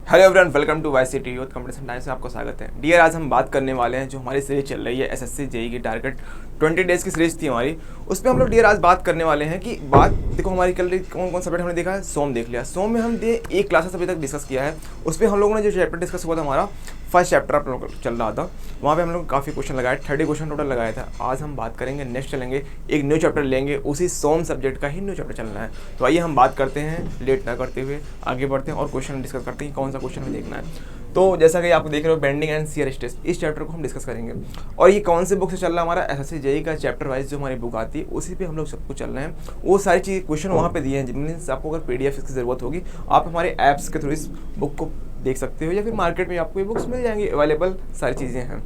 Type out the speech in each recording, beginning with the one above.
Hello everyone, welcome to YCT youth competition times में आपको स्वागत है। डियर, आज हम बात करने वाले हैं जो हमारी सीरीज चल रही है एसएससी जेई की टारगेट 20 डेज़ की सीरीज थी हमारी। उस पर हम लोग डियर आज बात करने वाले हैं कि बात देखो हमारी कल कौन कौन सब्जेक्ट हमने देखा है। सोम देख लिया, सोम में हम एक क्लासेस अभी तक डिस्कस किया है। उस पर हम लोगों ने जो चैप्टर डिस्कस हुआ था हमारा फर्स्ट चैप्टर आप लोग चल रहा था, वहाँ पे हम लोग काफ़ी क्वेश्चन लगाए, 30 क्वेश्चन टोटल लगाया था। आज हम बात करेंगे, नेक्स्ट चलेंगे एक न्यू चैप्टर लेंगे, उसी सोम सब्जेक्ट का ही न्यू चैप्टर चलना है। तो आइए हम बात करते हैं, लेट ना करते हुए आगे बढ़ते हैं और क्वेश्चन डिस्कस करते हैं कौन सा क्वेश्चन हमें देखना है। तो जैसा कि आप देख रहे हो, बेंडिंग एंड शियर स्ट्रेस, इस चैप्टर को हम डिस्कस करेंगे। और ये कौन से बुक से चल रहा है हमारा एसएससी जेई का चैप्टर वाइज जो हमारी बुक आती है, उसी पे हम लोग सब कुछ चल रहे हैं। वो सारी चीज़ क्वेश्चन वहाँ पे दिए हैं, मीन्स आपको अगर पीडीएफ की ज़रूरत होगी आप हमारे ऐप्स के थ्रू इस बुक को देख सकते हो, या फिर मार्केट में आपको ये बुक्स मिल जाएंगी अवेलेबल, सारी चीज़ें हैं।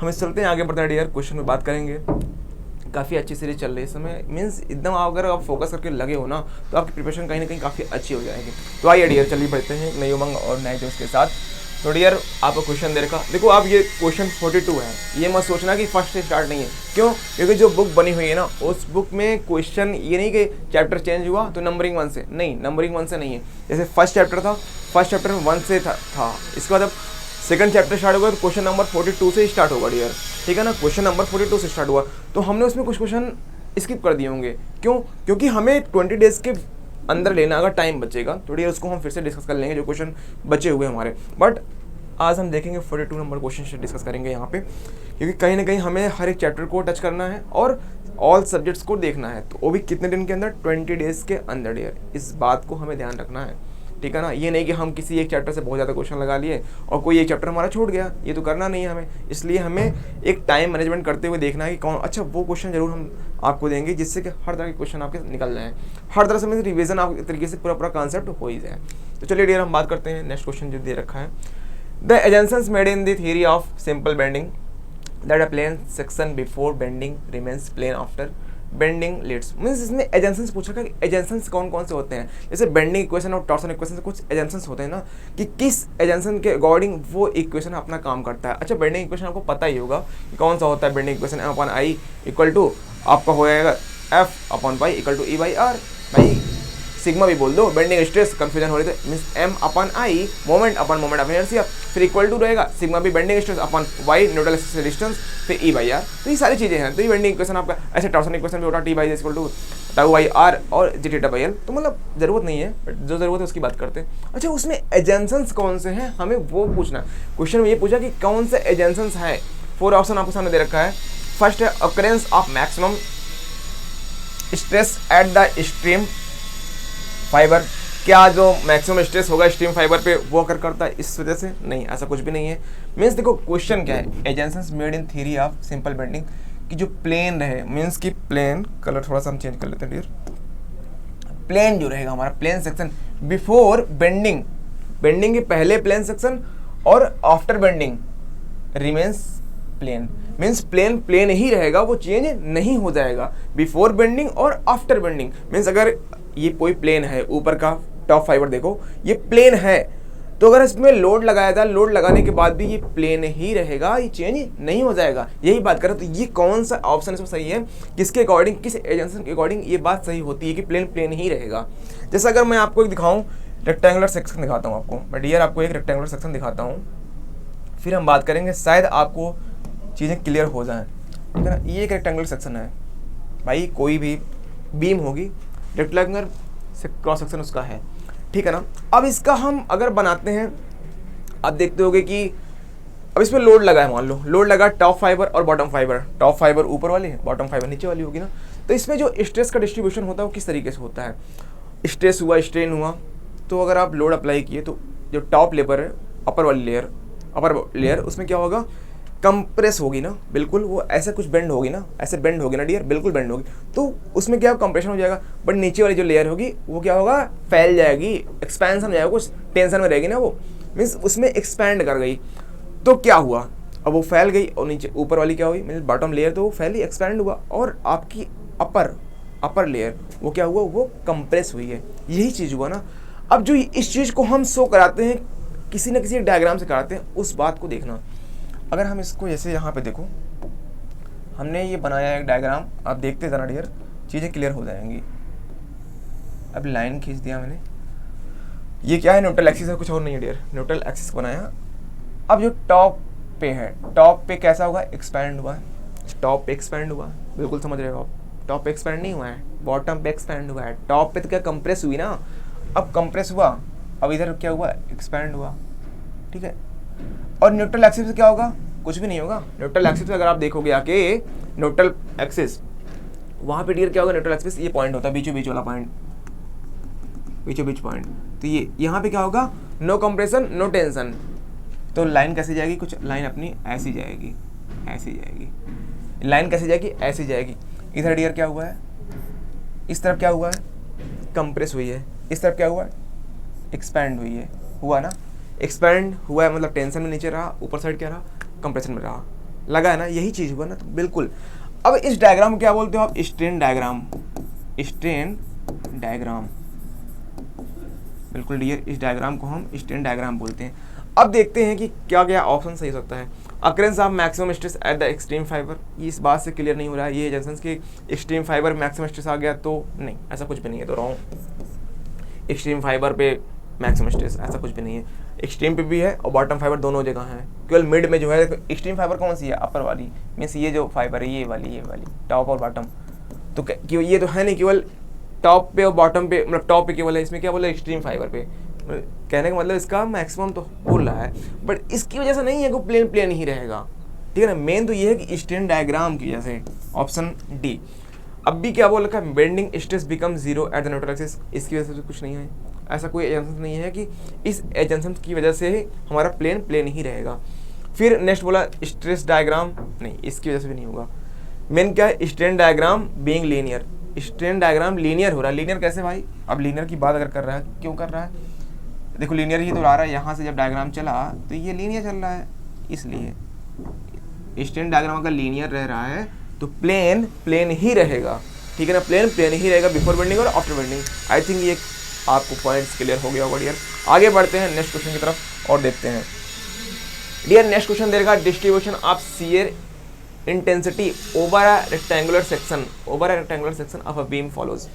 हम इस चलते हैं आगे बढ़ते हैं डियर, क्वेश्चन में बात करेंगे। काफ़ी अच्छी सीरीज चल रही है इस समय, मीन्स एकदम अगर आप फोकस करके लगे हो ना तो आपकी प्रिपरेशन कहीं ना कहीं काफ़ी अच्छी हो जाएगी। तो आइए डियर चलिए बढ़ते हैं नई उमंग और नए जोश के साथ। तो डियर आपको क्वेश्चन दे रखा, देखो आप ये क्वेश्चन 42 है, ये मत सोचना कि फर्स्ट से स्टार्ट नहीं है। क्यों? क्योंकि जो बुक बनी हुई है ना, उस बुक में क्वेश्चन ये नहीं कि चैप्टर चेंज हुआ तो नंबरिंग 1 से, नहीं, नंबरिंग 1 से नहीं है। जैसे फर्स्ट चैप्टर था, फर्स्ट चैप्टर 1 से था, इसके बाद अब सेकंड चैप्टर स्टार्ट होगा तो क्वेश्चन नंबर 42 से स्टार्ट होगा डियर, ठीक है ना। क्वेश्चन नंबर 42 से स्टार्ट हुआ तो हमने उसमें कुछ क्वेश्चन स्किप कर दिए होंगे। क्यों? क्योंकि हमें 20 डेज़ के अंदर लेना, अगर टाइम बचेगा तो डियर उसको हम फिर से डिस्कस कर लेंगे जो क्वेश्चन बचे हुए हमारे। बट आज हम देखेंगे 42 नंबर क्वेश्चन से डिस्कस करेंगे यहाँ पे, क्योंकि कहीं ना कहीं हमें हर एक चैप्टर को टच करना है और ऑल सब्जेक्ट्स को देखना है, तो वो भी कितने दिन के अंदर, 20 डेज़ के अंदर डियर। इस बात को हमें ध्यान रखना है, ठीक है ना। ये नहीं कि हम किसी एक चैप्टर से बहुत ज़्यादा क्वेश्चन लगा लिए और कोई एक चैप्टर हमारा छूट गया, ये तो करना नहीं है हमें। इसलिए हमें एक टाइम मैनेजमेंट करते हुए देखना है कि कौन अच्छा वो क्वेश्चन जरूर हम आपको देंगे जिससे कि हर तरह के क्वेश्चन आपके निकल जाएँ, हर तरह से रिविजन आप तरीके से पूरा कॉन्सेप्ट हो ही जाए। तो चलिए डियर हम बात करते हैं नेक्स्ट क्वेश्चन जो दे रखा है। The assumptions made in the theory of simple bending that a plane section before bending remains plane after bending leads, means इसमें एजेंशंस पूछा कि एजेंशंस कौन कौन से होते हैं। जैसे बेंडिंग इक्वेशन और टॉर्सन इक्वेशन से कुछ एजेंशंस होते हैं ना, कि किस एजेंशन के अकॉर्डिंग वो इक्वेशन अपना काम करता है। अच्छा, बेंडिंग इक्वेशन आपको पता ही होगा कि कौन सा होता है। Bending equation M upon I equal to आपका हो जाएगा F upon pi equal to E by R. भाई सिग्मा भी बोल दो, बेंडिंग स्ट्रेस कंफ्यूजन हो रही थी, means M upon I moment upon moment of inertia, फिर इक्वल टू रहेगा सिग्मा भी bending stress upon y neutral axis distance, फिर ई बाई आर। तो ये सारी चीज़ें हैं। तो ये बेंडिंग इक्वेशन आपका ऐसे टॉर्सन इक्वेशन भी होता है, T by equal to tau by R और जी थीटा बाई एल। तो मतलब ज़रूरत नहीं है, बट जो ज़रूरत है उसकी बात करते हैं। अच्छा, उसमें एजेंशंस कौन से हैं हमें वो पूछना। क्वेश्चन में ये पूछा कि कौन से एजेंशंस हैं। 4 ऑप्शन आपको सामने दे रखा है। फर्स्ट है occurrence of maximum stress at the stream fibre, क्या जो मैक्सिमम स्ट्रेस होगा स्ट्रीम फाइबर पे वो अकर करता है इस वजह से? नहीं, ऐसा कुछ भी नहीं है। मीन्स देखो क्वेश्चन क्या है, equations made in theory of simple bending, कि जो प्लेन रहे, मीन्स कि प्लेन कलर थोड़ा सा हम चेंज कर लेते हैं डियर, प्लेन जो रहेगा हमारा plane section before bending, bending के पहले प्लेन सेक्शन और after bending remains plane, means plane plane ही रहेगा, वो चेंज नहीं हो जाएगा बिफोर बेंडिंग और आफ्टर बेंडिंग। मीन्स अगर ये कोई प्लेन है, ऊपर का टॉप फाइबर देखो ये प्लेन है, तो अगर इसमें लोड लगाया था, लोड लगाने के बाद भी ये प्लेन ही रहेगा, ये चेंज नहीं हो जाएगा। यही बात करें तो ये कौन सा ऑप्शन इसमें सही है, किसके अकॉर्डिंग, किस एजेंशन के अकॉर्डिंग ये बात सही होती है कि प्लेन प्लेन ही रहेगा। जैसे अगर मैं आपको एक दिखाऊँ, रेक्टेंगुलर सेक्शन दिखाता हूँ आपको, बट यार आपको एक रेक्टेंगुलर सेक्शन दिखाता हूँ, फिर हम बात करेंगे, शायद आपको चीज़ें क्लियर हो जाएं, ठीक है ना। ये एक रेक्टेंगुलर सेक्शन है भाई, कोई भी बीम होगी रेक्टेंगुलर से क्रॉस सेक्शन उसका है, ठीक है ना। अब इसका हम अगर बनाते हैं, आप देखते होगे कि अब इसमें लोड लगा है, मान लो लोड लगा टॉप फाइबर और बॉटम फाइबर, टॉप फाइबर ऊपर वाली है, बॉटम फाइबर नीचे वाली होगी ना। तो इसमें जो स्ट्रेस का डिस्ट्रीब्यूशन होता है वो किस तरीके से होता है, स्ट्रेस हुआ स्ट्रेन हुआ, तो अगर आप लोड अप्लाई किए तो जो टॉप लेयर है, अपर वाली लेयर, अपर लेयर, उसमें क्या होगा, कंप्रेस होगी ना, बिल्कुल वो ऐसे कुछ बेंड होगी ना, ऐसे बेंड होगी ना डियर, बिल्कुल बेंड होगी, तो उसमें क्या कंप्रेशन हो जाएगा। बट नीचे वाली जो लेयर होगी वो क्या होगा, फैल जाएगी, एक्सपेंशन हो जाएगा, कुछ टेंशन में रहेगी ना वो, मीन्स उसमें एक्सपैंड कर गई। तो क्या हुआ, अब वो फैल गई और नीचे ऊपर वाली क्या हुई, मीन्स बॉटम लेयर तो वो फैली, एक्सपैंड हुआ, और आपकी अपर लेयर वो क्या हुआ, वो कंप्रेस हुई है। यही चीज़ हुआ ना। अब जो इस चीज़ को हम शो कराते हैं, किसी न किसी एक डायग्राम से कराते हैं, उस बात को देखना। अगर हम इसको जैसे यहाँ पे देखो, हमने ये बनाया एक डायग्राम, आप देखते जाना डियर, चीज़ें क्लियर हो जाएंगी। अब लाइन खींच दिया मैंने, ये क्या है, न्यूट्रल एक्सिस है, कुछ और नहीं है डियर, न्यूट्रल एक्सिस बनाया। अब जो टॉप पे है, टॉप पे कैसा होगा, एक्सपैंड हुआ है, टॉप पे एक्सपैंड हुआ, बिल्कुल समझ रहे हो आप, टॉप पे एक्सपैंड नहीं हुआ है, बॉटम पे एक्सपैंड हुआ है। टॉप पे तो क्या कंप्रेस हुई ना, अब कंप्रेस हुआ, अब इधर क्या हुआ, एक्सपैंड हुआ, ठीक है। और न्यूट्रल एक्सिस से क्या होगा, कुछ भी नहीं होगा। न्यूट्रल एक्सिस पे अगर आप देखोगे आके, न्यूट्रल एक्सिस वहाँ पे डियर क्या होगा, न्यूट्रल एक्सिस ये पॉइंट होता है, बीचों बीच वाला पॉइंट, बीचों बीच पॉइंट, तो ये यहाँ पे क्या होगा, नो कंप्रेशन नो टेंशन। तो लाइन कैसे जाएगी, कुछ लाइन अपनी ऐसी जाएगी, ऐसी जाएगी। लाइन कैसे जाएगी, ऐसी जाएगी। इधर डियर क्या हुआ है, इस तरफ क्या हुआ है, कंप्रेस हुई है, इस तरफ क्या हुआ है, एक्सपैंड हुई है, हुआ ना, एक्सपैंड हुआ है मतलब टेंशन में नीचे रहा, ऊपर साइड क्या रहा, कंप्रेशन में रहा, लगा है ना, यही चीज़ हुआ ना, तो बिल्कुल। अब इस डायग्राम को क्या बोलते हो आप, स्ट्रेन डायग्राम, स्ट्रेन डायग्राम, बिल्कुल डियर, इस डायग्राम को हम स्ट्रेन डायग्राम बोलते हैं। अब देखते हैं कि क्या क्या ऑप्शन सही हो सकता है। Occurrence of maximum stress at the extreme fibre, इस बात से क्लियर नहीं हो रहा है ये जंक्शंस की एक्सट्रीम फाइबर मैक्सिमम स्ट्रेस आ गया तो नहीं, ऐसा कुछ भी नहीं है, तो रॉन्ग। एक्सट्रीम फाइबर पे मैक्सिमम स्ट्रेस ऐसा कुछ भी नहीं है, एक्सट्रीम पे भी है और बॉटम फाइबर दोनों जगह है, केवल मिड में जो है एक्सट्रीम फाइबर कौन सी है, अपर वाली, मीन्स ये जो फाइबर है ये वाली टॉप और बॉटम, तो क्यों ये तो है नहीं, केवल टॉप पे और बॉटम पे, मतलब टॉप पे केवल है, इसमें क्या बोला, एक्सट्रीम फाइबर पे, कहने का मतलब इसका मैक्सिमम तो बोल रहा है, बट इसकी वजह से नहीं है कि प्लेन प्लेन ही रहेगा, ठीक है ना। मेन तो ये है कि स्ट्रेन डायग्राम की वजह से, ऑप्शन डी। अब भी क्या बोल रखा है, bending stress become zero at the neutral axis, इसकी वजह से कुछ नहीं है, ऐसा कोई एजेंशन नहीं है कि इस एजेंशन की वजह से हमारा प्लेन प्लेन ही रहेगा। फिर नेक्स्ट बोला स्ट्रेस डायग्राम, नहीं इसकी वजह से भी नहीं होगा। मेन क्या है, strain diagram being linear, strain diagram linear हो रहा है, लीनियर कैसे भाई, अब लीनियर की बात अगर कर रहा है, क्यों कर रहा है, देखो लीनियर ही तो आ रहा है, यहाँ से जब डायग्राम चला तो ये लीनियर चल रहा है, इसलिए स्ट्रेन डायग्राम अगर लीनियर रह रहा है तो प्लेन प्लेन ही रहेगा, ठीक है ना, प्लेन प्लेन ही रहेगा बिफोर बेंडिंग और आफ्टर बेंडिंग। आई थिंक ये आपको पॉइंट्स क्लियर हो गया होगा डियर। आगे बढ़ते हैं नेक्स्ट क्वेश्चन की तरफ और देखते हैं डियर। नेक्स्ट क्वेश्चन देगा distribution of shear intensity over a rectangular section, over a rectangular section of a beam follows.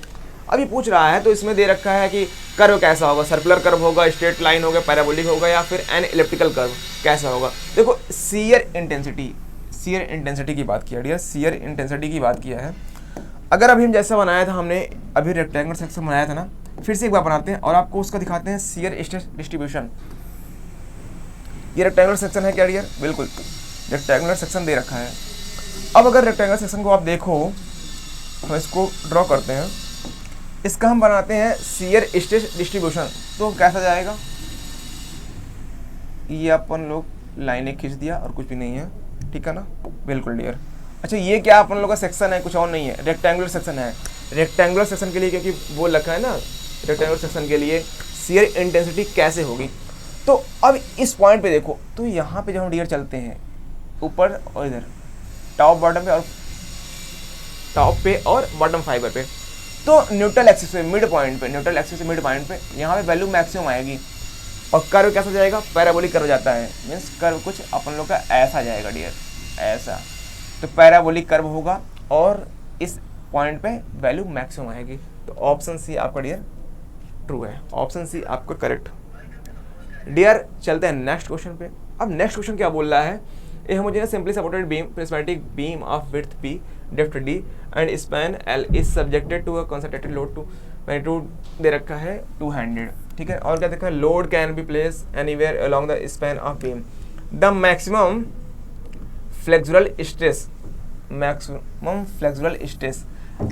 अभी पूछ रहा है तो इसमें दे रखा है कि कर्व कैसा होगा, सर्कुलर कर्व होगा, स्ट्रेट लाइन होगा, पैराबोलिक होगा या फिर एन इलिप्टिकल कर्व कैसा होगा। देखो शियर इंटेंसिटी की बात किया डियर, शियर इंटेंसिटी की बात किया है। अगर अभी हम जैसा बनाया था, हमने अभी रेक्टेंगुलर सेक्शन बनाया था ना, फिर से एक बार बनाते हैं और आपको उसका दिखाते हैं शियर स्ट्रेस डिस्ट्रीब्यूशन। ये रेक्टेंगुलर सेक्शन है क्या डियर, बिल्कुल रेक्टेंगुलर सेक्शन दे रखा है। अब अगर रेक्टेंगुलर सेक्शन को आप देखो, हम इसको ड्रॉ करते हैं, इसका हम बनाते हैं शियर स्ट्रेस डिस्ट्रीब्यूशन, तो कैसा जाएगा, ये अपन लोग लाइनें खींच दिया और कुछ भी नहीं है, ठीक है ना, बिल्कुल डियर। अच्छा ये क्या अपन लोग का सेक्शन है, कुछ और नहीं है, रेक्टेंगुलर सेक्शन है। रेक्टेंगुलर सेक्शन के लिए क्योंकि वो लिखा है ना, रेक्टेंगुलर सेक्शन के लिए शियर इंटेंसिटी कैसे होगी। तो अब इस पॉइंट पे देखो, तो यहाँ पे जब हम डियर चलते हैं ऊपर और इधर टॉप बॉटम पे और टॉप पे और बॉटम फाइबर पे, तो न्यूट्रल एक्सिस पे मिड पॉइंट पे, न्यूट्रल एक्सिस से मिड पॉइंट पे यहाँ पे वैल्यू मैक्सिमम आएगी और कर्व कैसा जाएगा, पैराबोलिक कर्व जाता है, मीन्स कर्व कुछ अपन लोग का ऐसा जाएगा डियर, ऐसा, तो पैराबोलिक कर्व होगा और इस पॉइंट पे वैल्यू मैक्सिमम आएगी। तो ऑप्शन सी आपका डियर ट्रू है, ऑप्शन सी आपका करेक्ट डियर। चलते हैं नेक्स्ट क्वेश्चन पे। अब नेक्स्ट क्वेश्चन क्या बोल रहा है, a homogeneous simply supported beam prismatic beam of width P depth D and span L is subjected to a concentrated load to magnitude दे रखा है 200, ठीक है। और क्या देखा है, load can be place anywhere along the span of beam, the maximum flexural stress, maximum flexural stress.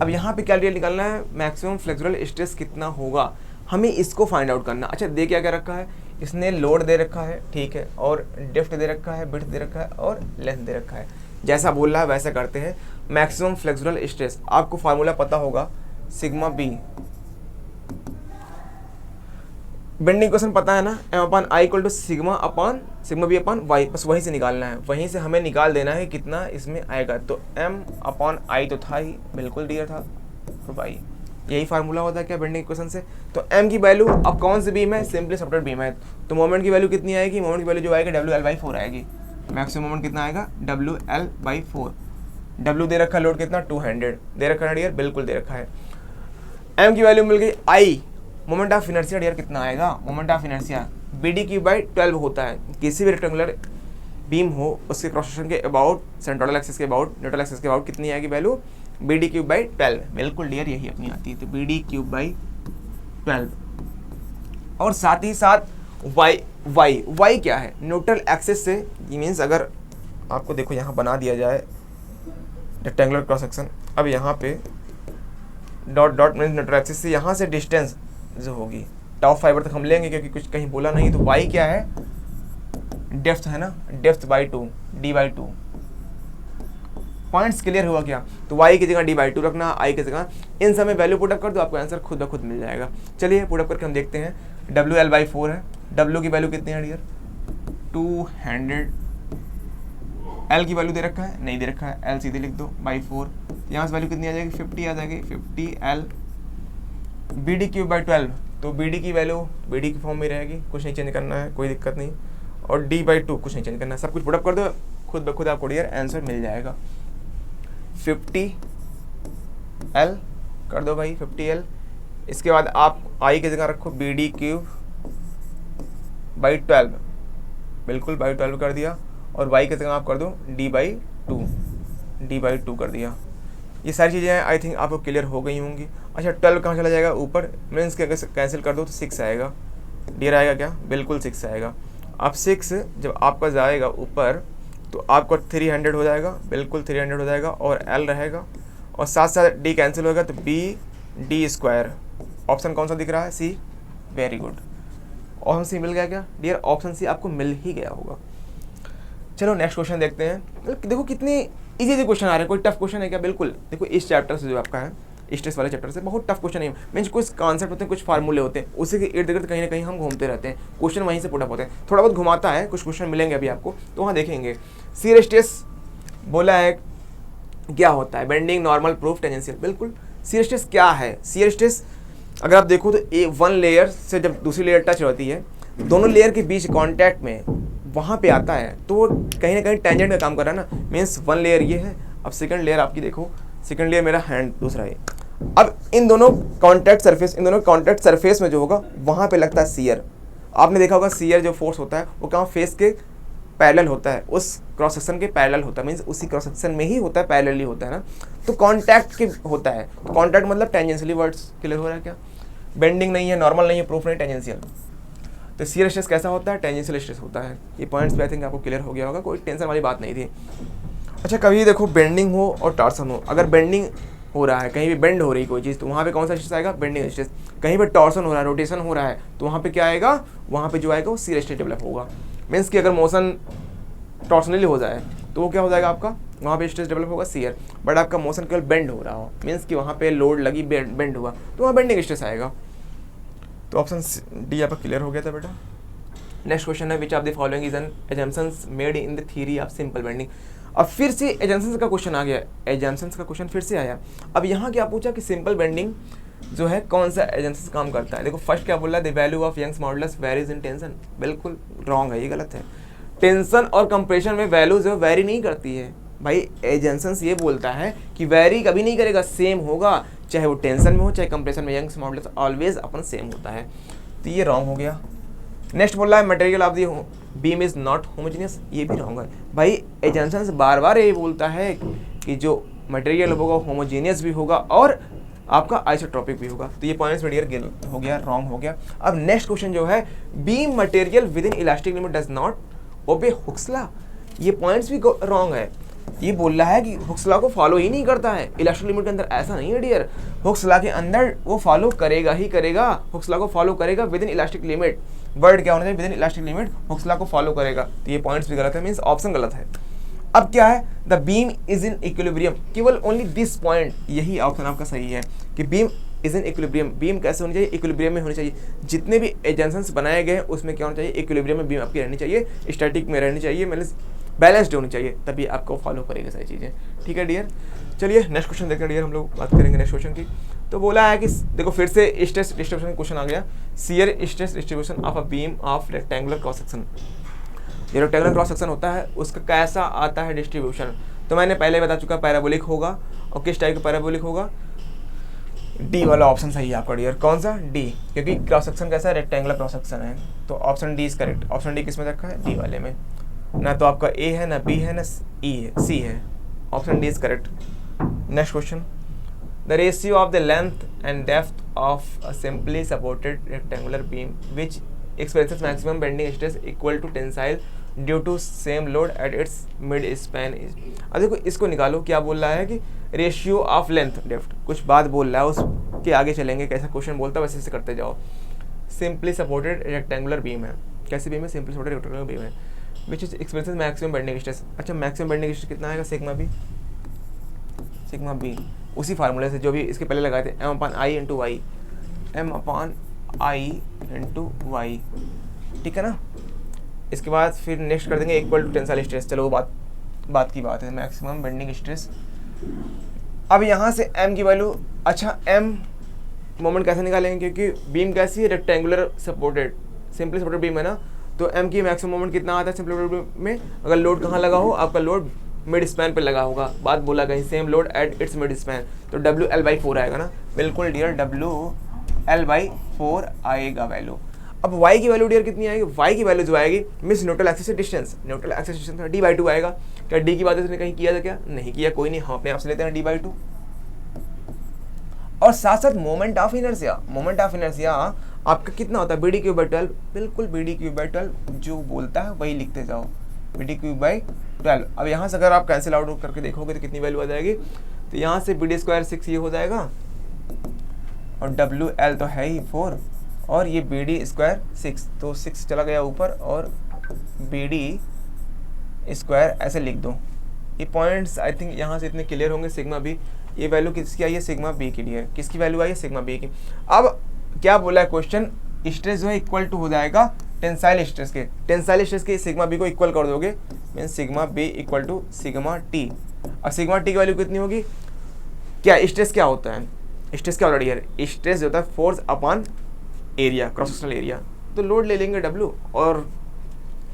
अब यहाँ पे क्या निकालना है, मैक्सिमम फ्लेक्सुरल स्ट्रेस कितना होगा, हमें इसको फाइंड आउट करना। अच्छा दे क्या क्या रखा है, इसने लोड दे रखा है, ठीक है, और डेप्थ दे रखा है, विड्थ दे रखा है और लेंथ दे रखा है। जैसा बोल रहा है वैसा करते हैं। मैक्सिमम फ्लेक्सुरल स्ट्रेस आपको फार्मूला पता होगा, सिग्मा बी, बेंडिंग क्वेश्चन पता है ना, M upon I equal to sigma B upon y, बस वहीं से निकालना है, वहीं से हमें निकाल देना है कितना इसमें आएगा। तो एम अपॉन आई तो था ही, बिल्कुल दिया था, तो वाई, यही फार्मूला होता है क्या बेंडिंग इक्वेशन से। तो एम की वैल्यू, अब कौन सी बीम है, सिंपली सपोर्टेड बीम है, तो मोमेंट की वैल्यू कितनी आएगी, मोमेंट की वैल्यू जो आएगी WL/4 आएगी। मैक्सिमम मोमेंट कितना आएगा, WL/4। W दे रखा है, लोड कितना 200 दे रखा है डियर, बिल्कुल दे रखा है। एम की वैल्यू मिल गई, आई मोमेंट ऑफ इनर्शिया डियर कितना आएगा, मोमेंट ऑफ इनर्शिया BD3/12 होता है। किसी भी रेक्टेंगुलर बीम हो उसके क्रॉस सेक्शन के अबाउट, सेंट्रोइडल एक्सिस के अबाउट, न्यूट्रल एक्सिस के अबाउट कितनी आएगी वैल्यू, BD3/12। बिल्कुल डियर यही अपनी आती है, तो BD3/12। और साथ ही साथ y क्या है, न्यूट्रल एक्सिस से, ये मीन्स अगर आपको देखो यहाँ बना दिया जाए रेक्टेंगुलर क्रॉस सेक्शन, अब यहाँ पे dot dot means neutral axis से यहाँ से डिस्टेंस जो होगी टॉप फाइबर तक हम लेंगे, क्योंकि कुछ कहीं बोला नहीं। तो y क्या है, डेप्थ है ना, depth by 2, D/2। Points clear हुआ क्या, तो y की जगह D/2 रखना, i की जगह, इन सब में वैल्यू पुटअप कर दो, आपको आंसर खुद ब खुद मिल जाएगा। चलिए पुटअप करके हम देखते हैं। WL/4 है, W की वैल्यू कितनी है डियर, 200। L की वैल्यू दे रखा है, नहीं दे रखा है, L सीधे लिख दो बाई 4। यहाँ से वैल्यू कितनी आ जाएगी, 50 आ जाएगी, 50L। BD3/12, तो BD की वैल्यू BD की फॉर्म में रहेगी, कुछ नहीं चेंज करना है, कोई दिक्कत नहीं। और D/2 कुछ नहीं चेंज करना है, सब कुछ पुटअप कर दो, खुद ब खुद आपको डियर आंसर मिल जाएगा। 50L कर दो भाई, 50L। इसके बाद आप I की जगह रखो BD3/12, बिल्कुल बाई 12 कर दिया। और y की जगह आप कर दो D/2 कर दिया। ये सारी चीज़ें आई थिंक आपको क्लियर हो गई होंगी। अच्छा 12 कहाँ चला जाएगा, ऊपर, मीन्स के अगर कैंसिल कर दो तो 6 आएगा, डियर आएगा क्या, बिल्कुल 6 आएगा। अब 6 जब आपका जाएगा ऊपर तो आपका 300 हो जाएगा, बिल्कुल 300 हो जाएगा, और L रहेगा, और साथ साथ D कैंसिल होगा तो BD²। ऑप्शन कौन सा दिख रहा है, C, very good. Option C मिल गया क्या डियर, ऑप्शन सी आपको मिल ही गया होगा। चलो नेक्स्ट क्वेश्चन देखते हैं। देखो कितने इजी क्वेश्चन आ रहे हैं, कोई टफ क्वेश्चन है क्या, बिल्कुल। देखो इस चैप्टर से जो आपका है, स्ट्रेस वाले चैप्टर से बहुत टफ क्वेश्चन नहीं, मीन्स कुछ कॉन्सेप्ट होते हैं, कुछ फार्मूले होते हैं, उसी के इर्द गिर्द कहीं ना कहीं हम घूमते रहते हैं, क्वेश्चन वहीं से पुटअप होते हैं, थोड़ा बहुत घुमाता है, कुछ क्वेश्चन मिलेंगे अभी आपको, तो वहाँ देखेंगे। शियर स्ट्रेस बोला है क्या होता है, बेंडिंग, नॉर्मल, प्रूफ, टेंजेंशियल। बिल्कुल शियर स्ट्रेस क्या है, शियर स्ट्रेस अगर आप देखो तो वन लेयर से जब दूसरी लेयर टच होती है, दोनों लेयर के बीच कांटेक्ट में वहाँ पे आता है, तो वो कहीं ना कहीं टेंजेंट का काम कर रहा है ना, मीन्स वन लेयर ये है, अब सेकंड लेयर आपकी देखो, सेकंड लेयर मेरा हैंड दूसरा है। अब इन दोनों कांटेक्ट सरफेस में जो होगा वहाँ पे लगता है शियर। आपने देखा होगा शियर जो फोर्स होता है वो कहाँ, फेस के पैरेलल होता है, उस क्रॉस सेक्शन के पैरेलल होता है, मीन्स उसी क्रॉस सेक्शन में ही होता है, पैरेलली होता है ना, तो कांटेक्ट के होता है। तो कांटेक्ट मतलब टेंजेंशियली, वर्ड्स क्लियर हो रहा है क्या, बेंडिंग नहीं है, नॉर्मल नहीं है, प्रूफ नहीं, टेंजेंशियल। तो शियर स्ट्रेस कैसा होता है, टेंजेंशियल स्ट्रेस होता है। ये पॉइंट्स भी आई थिंक आपको क्लियर हो गया होगा, कोई टेंशन वाली बात नहीं थी। अच्छा कभी देखो बेंडिंग हो और टॉर्सन हो, अगर बेंडिंग हो रहा है, कहीं भी बेंड हो रही कोई चीज़, तो वहाँ पे कौन सा स्ट्रेस आएगा, बेंडिंग स्ट्रेस। कहीं पे टॉर्सन हो रहा है, रोटेशन हो रहा है, तो वहाँ पे क्या आएगा, वहाँ पे जो आएगा वो शियर स्ट्रेस डेवलप होगा। मीन्स कि अगर मोशन टॉर्सनली हो जाए तो वो क्या हो जाएगा आपका, वहाँ पे स्ट्रेस डेवलप होगा शियर। बट आपका मोशन केवल बेंड हो रहा हो, मीन्स कि वहाँ पे लोड लगी, बेंड हुआ, तो वहाँ बेंडिंग स्ट्रेस आएगा। तो ऑप्शन डी आपका क्लियर हो गया था बेटा। नेक्स्ट क्वेश्चन है, which of the following is an assumptions made in the theory of simple bending. अब फिर से एजम्पशंस का क्वेश्चन आ गया, एजम्पशंस का क्वेश्चन फिर से आया। अब यहाँ क्या पूछा कि सिंपल बेंडिंग जो है कौन सा एजम्पशंस काम करता है। देखो फर्स्ट क्या बोल रहा है, the value of Young's modulus varies in tension. बिल्कुल रॉन्ग है, ये गलत है। टेंशन और कंप्रेशन में वैल्यू जो वेरी नहीं करती है भाई। एजेंशंस ये बोलता है कि वेरी कभी नहीं करेगा, सेम होगा, चाहे वो टेंशन में हो चाहे कंप्रेशन में, यंग्स मॉडुलस ऑलवेज अपन सेम होता है। तो ये रॉन्ग हो गया। नेक्स्ट बोल रहा है material of the beam is not homogeneous. ये भी रॉन्ग है भाई। एजेंशंस बार बार ये बोलता है कि जो मटेरियल होगा होमोजेनियस भी होगा और आपका आइसोट्रोपिक भी होगा। तो ये पॉइंट्स में डियर हो गया, रॉन्ग हो गया। अब नेक्स्ट क्वेश्चन जो है, beam material with in elastic limit does not obey Hooke's law. ये पॉइंट्स भी रॉन्ग है। ये बोल रहा है कि हुक्स लॉ को फॉलो ही नहीं करता है इलास्टिक लिमिट के अंदर। ऐसा नहीं है डियर, हुक्स लॉ के अंदर वो फॉलो करेगा ही करेगा। हुक्स लॉ को फॉलो करेगा with in elastic limit. Word क्या होना चाहिए, with in elastic limit Hooke's law को फॉलो करेगा। तो ये पॉइंट्स भी गलत है, मीन्स ऑप्शन गलत है। अब क्या है, the beam is in equilibrium. केवल ओनली दिस पॉइंट, यही ऑप्शन आपका सही है कि beam is in equilibrium. Beam कैसे होनी चाहिए, इक्विलिब्रियम में होनी चाहिए। जितने भी एजेंशंस बनाए गए हैं उसमें क्या होना चाहिए, इक्विलिब्रियम में बीम आपकी रहनी चाहिए, स्टैटिक में रहनी चाहिए, मतलब बैलेंस्ड होनी चाहिए, तभी आपको फॉलो करेगा सारी चीज़ें। ठीक है डियर, चलिए नेक्स्ट क्वेश्चन देखते हैं डियर। हम लोग बात करेंगे नेक्स्ट क्वेश्चन की। तो बोला है कि देखो फिर से स्ट्रेस डिस्ट्रीब्यूशन क्वेश्चन आ गया। Shear stress distribution of a beam of rectangular cross section. ये रेक्टेंगुलर क्रॉस सेक्शन होता है उसका कैसा आता है डिस्ट्रीब्यूशन। तो मैंने पहले बता चुका, पैराबोलिक होगा। और किस टाइप का पैराबोलिक होगा, डी वाला ऑप्शन सही है आपका डियर। कौन सा? डी, क्योंकि क्रॉस सेक्शन कैसा है? रेक्टेंगुलर क्रॉस सेक्शन है, तो option D is correct. Option D किस में रखा है? डी वाले में। ना तो आपका ए है, ना बी है, ना ई है, सी है। Option D is correct. Next question, the ratio of the length and depth of a simply supported rectangular beam which experiences maximum bending stress equal to tensile due to same load at its mid span is. अब देखो इसको निकालो, क्या बोल रहा है कि ratio of length depth, कुछ बात बोल रहा है, उसके आगे चलेंगे, कैसा क्वेश्चन बोलता है वैसे से करते जाओ। सिंपली सपोर्टेड रेक्टेंगुलर बीम है, कैसी बीम है? सिंपली सपोर्टेड रेक्टेंगुलर बीम है which is experiences maximum bending stress. अच्छा, मैक्सिमम बेंडिंग स्ट्रेस कितना आएगा? सिग्मा बी, सिग्मा बी उसी फार्मूले से जो भी इसके पहले लगाए थे, M upon I into y, M upon I into y, ठीक है ना। इसके बाद फिर नेक्स्ट कर देंगे इक्वल टू टेंसाइल स्ट्रेस। चलो वो बात की बात है, मैक्सिमम बेंडिंग स्ट्रेस। अब यहाँ से m की वैल्यू, अच्छा m मोमेंट कैसे निकालेंगे? क्योंकि बीम कैसी है? Rectangular supported, simply supported beam है ना, तो m की मैक्सिमम मोमेंट कितना आता है सिंपली सपोर्टेड बीम में? अगर लोड कहाँ लगा हो? आपका लोड मिड स्पैन पे लगा होगा, बात बोला कहीं, same load at its mid span, तो WL/4 आएगा ना। बिल्कुल डियर, WL/4 आएगा वैल्यू। अब y की वैल्यू डियर कितनी आएगी? y की वैल्यू जो आएगी मिस न्यूट्रल एक्सिस से distance, neutral axis distance D/2 आएगा। क्या d की बात इसने कहीं किया था? क्या नहीं किया, कोई नहीं, हम अपने आप से लेते हैं D/2। और साथ साथ moment of inertia, moment of inertia आपका कितना होता है? BD³/12, बिल्कुल BD³/12 जो बोलता है वही लिखते जाओ, BD³/12। अब यहाँ से अगर आप कैंसिल आउट करके देखोगे तो कितनी वैल्यू आ जाएगी? तो यहाँ से BD² 6 ये हो जाएगा, और WL तो है ही 4, और ये BD² 6, तो 6 चला गया ऊपर, और BD² ऐसे लिख दो। ये पॉइंट्स आई थिंक यहाँ से इतने क्लियर होंगे। सिग्मा बी, ये वैल्यू किसकी आई है? सिग्मा बी के लिए। किसकी वैल्यू आई है? सिग्मा बी की। अब क्या बोला है क्वेश्चन? स्ट्रेस जो है इक्वल टू हो जाएगा टेंसाइल स्ट्रेस के। टेंसाइल स्ट्रेस के सिग्मा बी को इक्वल कर दोगे, mean sigma B equal to sigma T. और सिग्मा टी की वैल्यू कितनी होगी? क्या स्ट्रेस क्या होता है? स्ट्रेस क्या ऑलरेडी है? स्ट्रेस जो होता है force upon area, cross sectional area. तो लोड ले लेंगे W और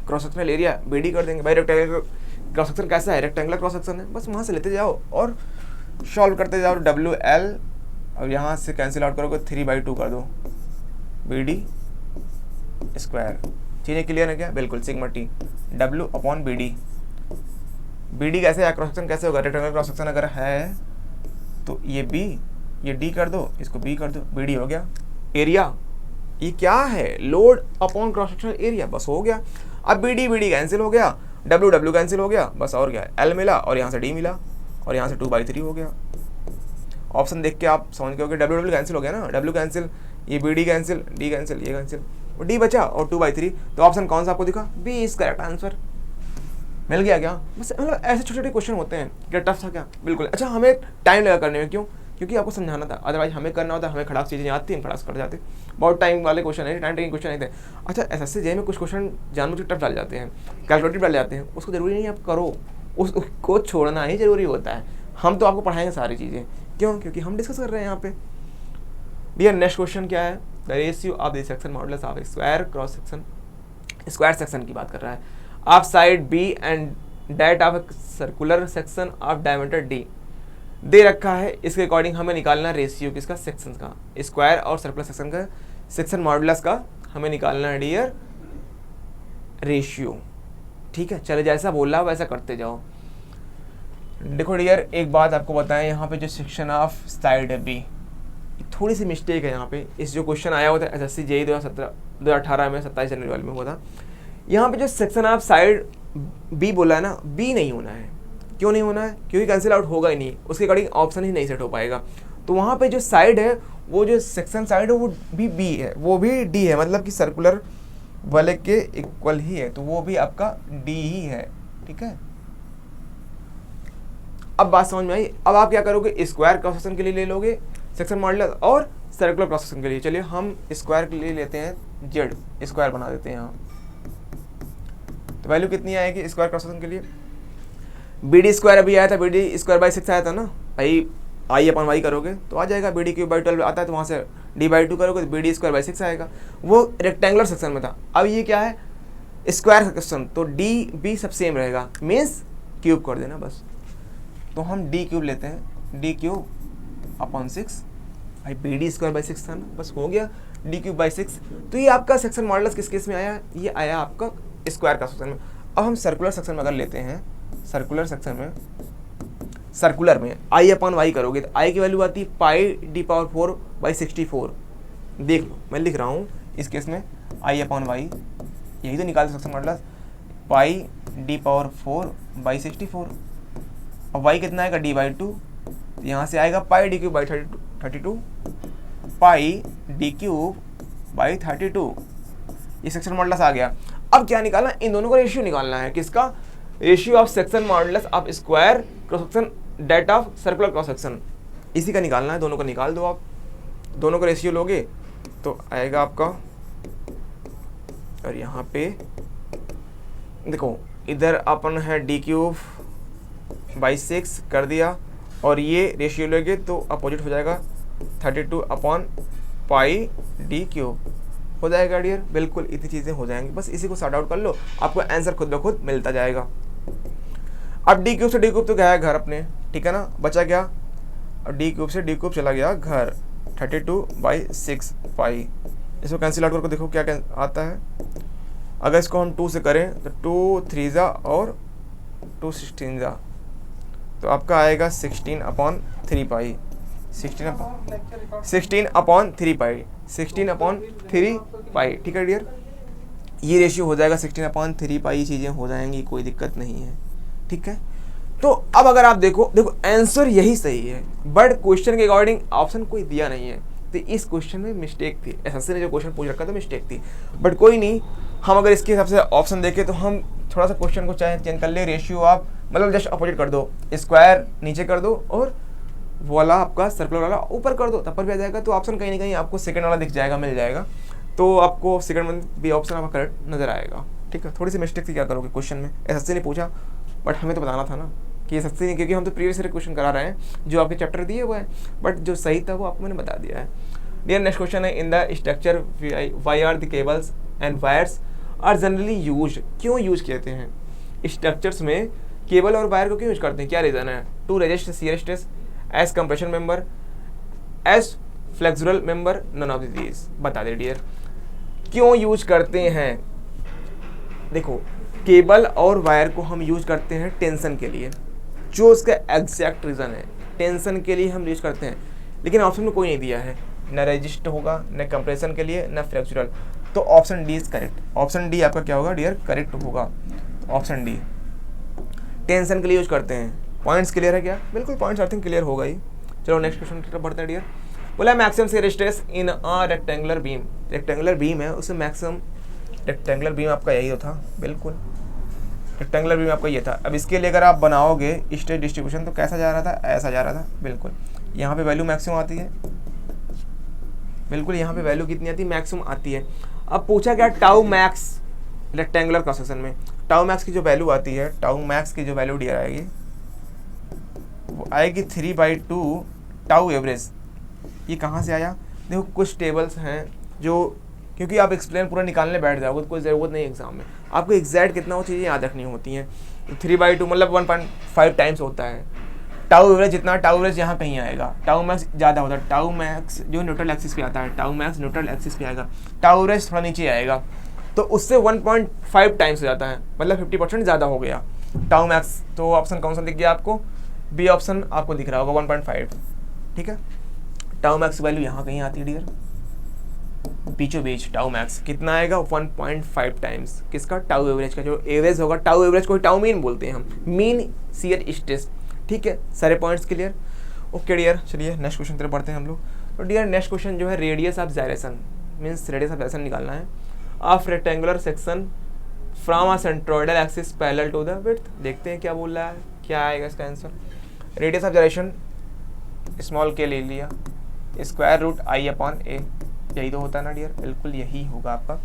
क्रॉस सेक्शनल एरिया BD कर देंगे। भाई रेक्टेंगुलर क्रॉस सेक्शन कैसा है? रेक्टेंगुलर क्रॉस सेक्शन है, बस वहाँ से लेते जाओ और सॉल्व करते जाओ। WL और यहाँ से कैंसिल आउट करोगे 3/2 कर दो, BD²। चीज़ें क्लियर है क्या? बिल्कुल, सिग्मा टी W/BD। BD कैसे है? क्रॉस सेक्शन कैसे होगा? रेक्टेंगुलर क्रॉस सेक्शन अगर है तो ये B, ये D कर दो, इसको B कर दो, BD हो गया। एरिया ये क्या है? Load upon cross sectional area, बस हो गया। अब BD कैंसिल हो गया, W कैंसिल हो गया, बस और क्या है? L मिला और यहाँ से D मिला, और यहाँ से 2/3 हो गया। ऑप्शन देख के आप समझ गए कि W कैंसिल हो गया ना, W कैंसिल, ये BD कैंसिल, D कैंसिल, ये कैंसिल, और D बचा और 2/3। तो ऑप्शन कौन सा आपको दिखा? B is correct answer. मिल गया क्या? बस मतलब ऐसे छोटे छोटे क्वेश्चन होते हैं। क्या टफ था क्या? बिल्कुल। अच्छा, हमें टाइम लगा करने में, क्यों? क्योंकि आपको समझाना था, अदरवाइज हमें करना होता, हमें खड़ाक चीज़ें आती हैं, खड़ाक कर जाते। बहुत टाइम वाले क्वेश्चन है, टाइम टेकिंग क्वेश्चन नहीं थे। अच्छा, SSC JEE में कुछ क्वेश्चन जानबूझ के टफ डाल जाते हैं, कैलकुलेटिव डाल जाते हैं, उसको ज़रूरी नहीं आप करो, उसको छोड़ना ही ज़रूरी होता है। हम तो आपको पढ़ाएंगे सारी चीज़ें, क्यों? क्योंकि हम डिस्कस कर रहे हैं यहाँ पे। डियर, नेक्स्ट क्वेश्चन क्या है? The ratio of the section modulus of square cross section, square section की बात कर रहा है, of side B and that of circular section of diameter D दे रखा है। इसके अकॉर्डिंग हमें निकालना रेशियो किसका? सेक्शन का, स्क्वायर और सर्कुलर सेक्शन का, सेक्शन मॉडुलस का हमें निकालना है डियर रेशियो। ठीक है, चले जैसा बोल रहा वैसा करते जाओ। देखो डियर, एक बात आपको बताएं, यहाँ पे जो सेक्शन ऑफ साइड है B, थोड़ी सी मिस्टेक है यहाँ पे। इस जो क्वेश्चन आया हुआ था SSC JEE 2018 में 27 जनवरी वाले में हुआ था, यहाँ पे जो सेक्शन ऑफ साइड B बोला है ना, B नहीं होना है। क्यों नहीं होना है? क्योंकि कैंसिल आउट होगा ही नहीं, उसके अकॉर्डिंग ऑप्शन ही नहीं सेट हो पाएगा। तो वहाँ पे जो साइड है, वो जो सेक्शन साइड है वो भी B है, वो भी D है, मतलब कि सर्कुलर वाले के इक्वल ही है, तो वो भी आपका D ही है। ठीक है, अब बात समझ में आई। अब आप क्या करोगे? स्क्वायर क्रॉस सेक्शन के लिए ले लोगे सेक्शन मॉडुलस, और सर्कुलर क्रॉस सेक्शन के लिए, चलिए हम स्क्वायर के लिए लेते हैं Z, स्क्वायर बना देते हैं यहाँ। तो वैल्यू कितनी आएगी स्क्वायर क्रॉस सेक्शन के लिए? BD² अभी आया था, BD²/6 आया था ना भाई, I/Y करोगे तो आ जाएगा। BD³/12 आता है, तो वहाँ से D/2 करोगे तो BD²/6 आएगा। वो रेक्टेंगुलर सेक्शन में था। अब ये क्या है? स्क्वायर सेक्शन, तो DB सब सेम रहेगा, मीन्स क्यूब कर देना बस। तो हम D³ लेते हैं, D³/6 भाई बी डी स्क्वायर बाई 6 था ना, बस हो गया डी क्यूब बाई 6। तो ये आपका सेक्शन मॉडुलस किस केस में आया, ये आया आपका स्क्वायर का सेक्शन में। अब हम सर्कुलर सेक्शन में अगर लेते हैं, सर्कुलर सेक्शन में, सर्कुलर में आई अपॉन वाई करोगे तो आई की वैल्यू आती है पाई डी पावर 4 बाई 64। देख लो मैं लिख रहा हूँ इस केस में आई अपॉन वाई, यही तो निकाल section modulus, pi D power 4 by 64। अब वाई कितना आएगा डी बाई 2, यहाँ से आएगा pi D cube by 32, pi D cube by 32, ये सेक्शन मॉडुलस आ गया। अब क्या निकालना, इन दोनों का रेशियो निकालना है, किसका, ratio of section modulus of square cross section that of circular cross section, इसी का निकालना है। दोनों का निकाल दो आप, दोनों का रेशियो लोगे तो आएगा आपका, और यहाँ पे देखो इधर अपन है डी क्यूब बाई 6 कर दिया, और ये रेशियो लोगे तो अपोजिट हो जाएगा 32 अपॉन पाई डी क्यूब हो जाएगा डियर। बिल्कुल इतनी चीज़ें हो जाएंगी, बस इसी को सॉर्ट आउट कर लो, आपको आंसर खुद ब खुद मिलता जाएगा। अब डी क्यूब से डी क्यूब तो गया है घर अपने, ठीक है ना, बचा क्या, अब डी क्यूब से डी क्यूब चला गया घर, 32 बाई 6 पाई, इसको कैंसिल आउट करके देखो क्या क्या आता है। अगर इसको हम 2 से करें तो 2 3 जा और 2 16 जा, तो आपका आएगा 16 अपॉन 3 पाई, 16 अपॉन 3 पाई, 16 अपॉन 3 पाई, ठीक है डियर, ये रेशियो हो जाएगा 16 अपॉन 3 पाई, चीज़ें हो जाएंगी, कोई दिक्कत नहीं है, ठीक है। तो अब अगर आप देखो आंसर यही सही है, बट क्वेश्चन के अकॉर्डिंग ऑप्शन कोई दिया नहीं है, तो इस क्वेश्चन में मिस्टेक थी, एसएससी ने जो क्वेश्चन पूछ रखा था मिस्टेक थी, बट कोई नहीं, हम अगर इसके हिसाब से ऑप्शन देखें तो हम थोड़ा सा क्वेश्चन को चाहे चेंज कर ले, रेशियो आप मतलब जस्ट अपोजिट कर दो, स्क्वायर नीचे कर दो और वाला आपका सर्कुलर वाला ऊपर कर दो, तब पर भी आ जाएगा। तो ऑप्शन कहीं ना कहीं आपको सेकंड वाला दिख जाएगा, मिल जाएगा, तो आपको सेकंड में भी ऑप्शन आपका करेक्ट नजर आएगा, ठीक है। थोड़ी सी मिस्टेक थी, क्या करोगे, क्वेश्चन में एसएससी ने पूछा, बट हमें तो बताना था ना कि एसएससी ने, क्योंकि हम तो प्रीवियस ईयर क्वेश्चन करा रहे हैं जो आपके चैप्टर दिए हुए हैं, बट जो सही था वो आपको मैंने बता दिया है। डियर नेक्स्ट क्वेश्चन है, in the structure why are the cables and wires are generally use, क्यों यूज कहते हैं स्ट्रक्चर्स में केबल और वायर को क्यों यूज करते हैं, क्या रीज़न है, to resist shear stress, as compression member, as flexural member, none of these, बता दे डियर क्यों यूज करते हैं। देखो केबल और वायर को हम यूज करते हैं टेंशन के लिए, जो उसका एग्जैक्ट रीज़न है, टेंशन के लिए हम यूज करते हैं, लेकिन ऑप्शन में कोई नहीं दिया है, न रेजिस्ट होगा, न कंप्रेशन के लिए, न फ्लेक्सुरल, तो option D is correct. Option D आपका क्या होगा डियर, करेक्ट होगा, ऑप्शन डी टेंशन के लिए यूज करते हैं। पॉइंट्स क्लियर है क्या, बिल्कुल पॉइंट्स आई थिंक क्लियर होगा ही। चलो नेक्स्ट क्वेश्चन की तरफ बढ़ते हैं डियर। बोला maximum shear stress in a rectangular beam, rectangular beam है उसमें मैक्सिमम, रेक्टेंगुलर बीम आपका यही था, बिल्कुल रेक्टेंगुलर बीम आपका ये था। अब इसके लिए अगर आप बनाओगे स्ट्रेस डिस्ट्रीब्यूशन तो कैसा जा रहा था, ऐसा जा रहा था, बिल्कुल यहाँ पे वैल्यू मैक्सिमम आती है, बिल्कुल यहाँ पे वैल्यू कितनी आती है, मैक्सिमम आती है। अब पूछा गया tau max rectangular cross section में, टाउ मैक्स की जो वैल्यू आती है, टाउ मैक्स की जो वैल्यू डियर आएगी वो आएगी 3/2 टाउ एवरेज। ये कहाँ से आया, देखो कुछ टेबल्स हैं जो, क्योंकि आप एक्सप्लेन पूरा निकालने बैठ जाओगे तो कोई ज़रूरत नहीं एग्जाम में, आपको एग्जैक्ट कितना वो चीज़ें याद रखनी होती हैं। 3/2 मतलब 1.5 टाइम्स होता है, टाउ एवरेज जितना, टाउ एवरेज यहाँ कहीं आएगा, टाउ मैक्स ज़्यादा होता है, टाउ मैक्स जो न्यूट्रल एक्सिस पे आता है, टाउ मैक्स न्यूट्रल एक्सिस पे आएगा, टाउ एवरेज थोड़ा नीचे आएगा, तो उससे 1.5 टाइम्स हो जाता है, मतलब 50% ज़्यादा हो गया टाउ मैक्स। तो ऑप्शन कौन सा दिख गया आपको, बी ऑप्शन आपको दिख रहा होगा 1.5, ठीक है। टाउ मैक्स वैल्यू यहाँ कहीं आती है डियर, बीचों बीच टाउ मैक्स कितना आएगा 1.5 टाइम्स किसका, टाउ एवरेज का, जो एवरेज होगा, टाउ एवरेज को टाउ मीन बोलते हैं हम, मीन शियर स्ट्रेस, ठीक है। सारे पॉइंट्स क्लियर, ओके डियर। चलिए नेक्स्ट क्वेश्चन तरफ बढ़ते हैं हम लोग। तो डियर नेक्स्ट क्वेश्चन जो है radius of gyration, means radius of gyration निकालना है of rectangular section from a centroidal axis parallel to the width. देखते हैं क्या बोल रहा है, क्या आएगा इसका answer. Radius of gyration small के ले लिया, स्क्वायर रूट I/A, यही तो होता है ना डियर, बिल्कुल यही होगा आपका,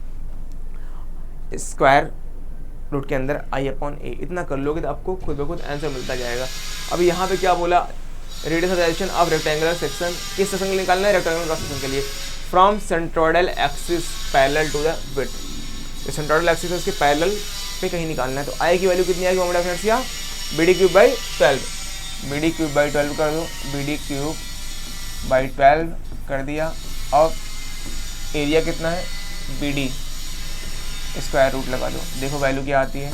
स्क्वायर रूट के अंदर I/A, इतना कर लोगे तो आपको खुद ब खुद आंसर मिलता जाएगा। अब यहाँ पे क्या बोला, radius of gyration of rectangular section, किस सेक्शन के लिए निकालना है, रेक्टेंगुलर क्रॉस सेक्शन के लिए, from centroidal axis parallel to the width, तो सेंट्रोइडल एक्सिस उसके पैरेलल पे कहीं निकालना है। तो आई की वैल्यू कितनी आएगी moment of inertia, BD³/12, BD³/12 कर दो, BD³ बाई 12 कर दिया। अब एरिया कितना है, BD, स्क्वायर रूट लगा दो, देखो वैल्यू क्या आती है।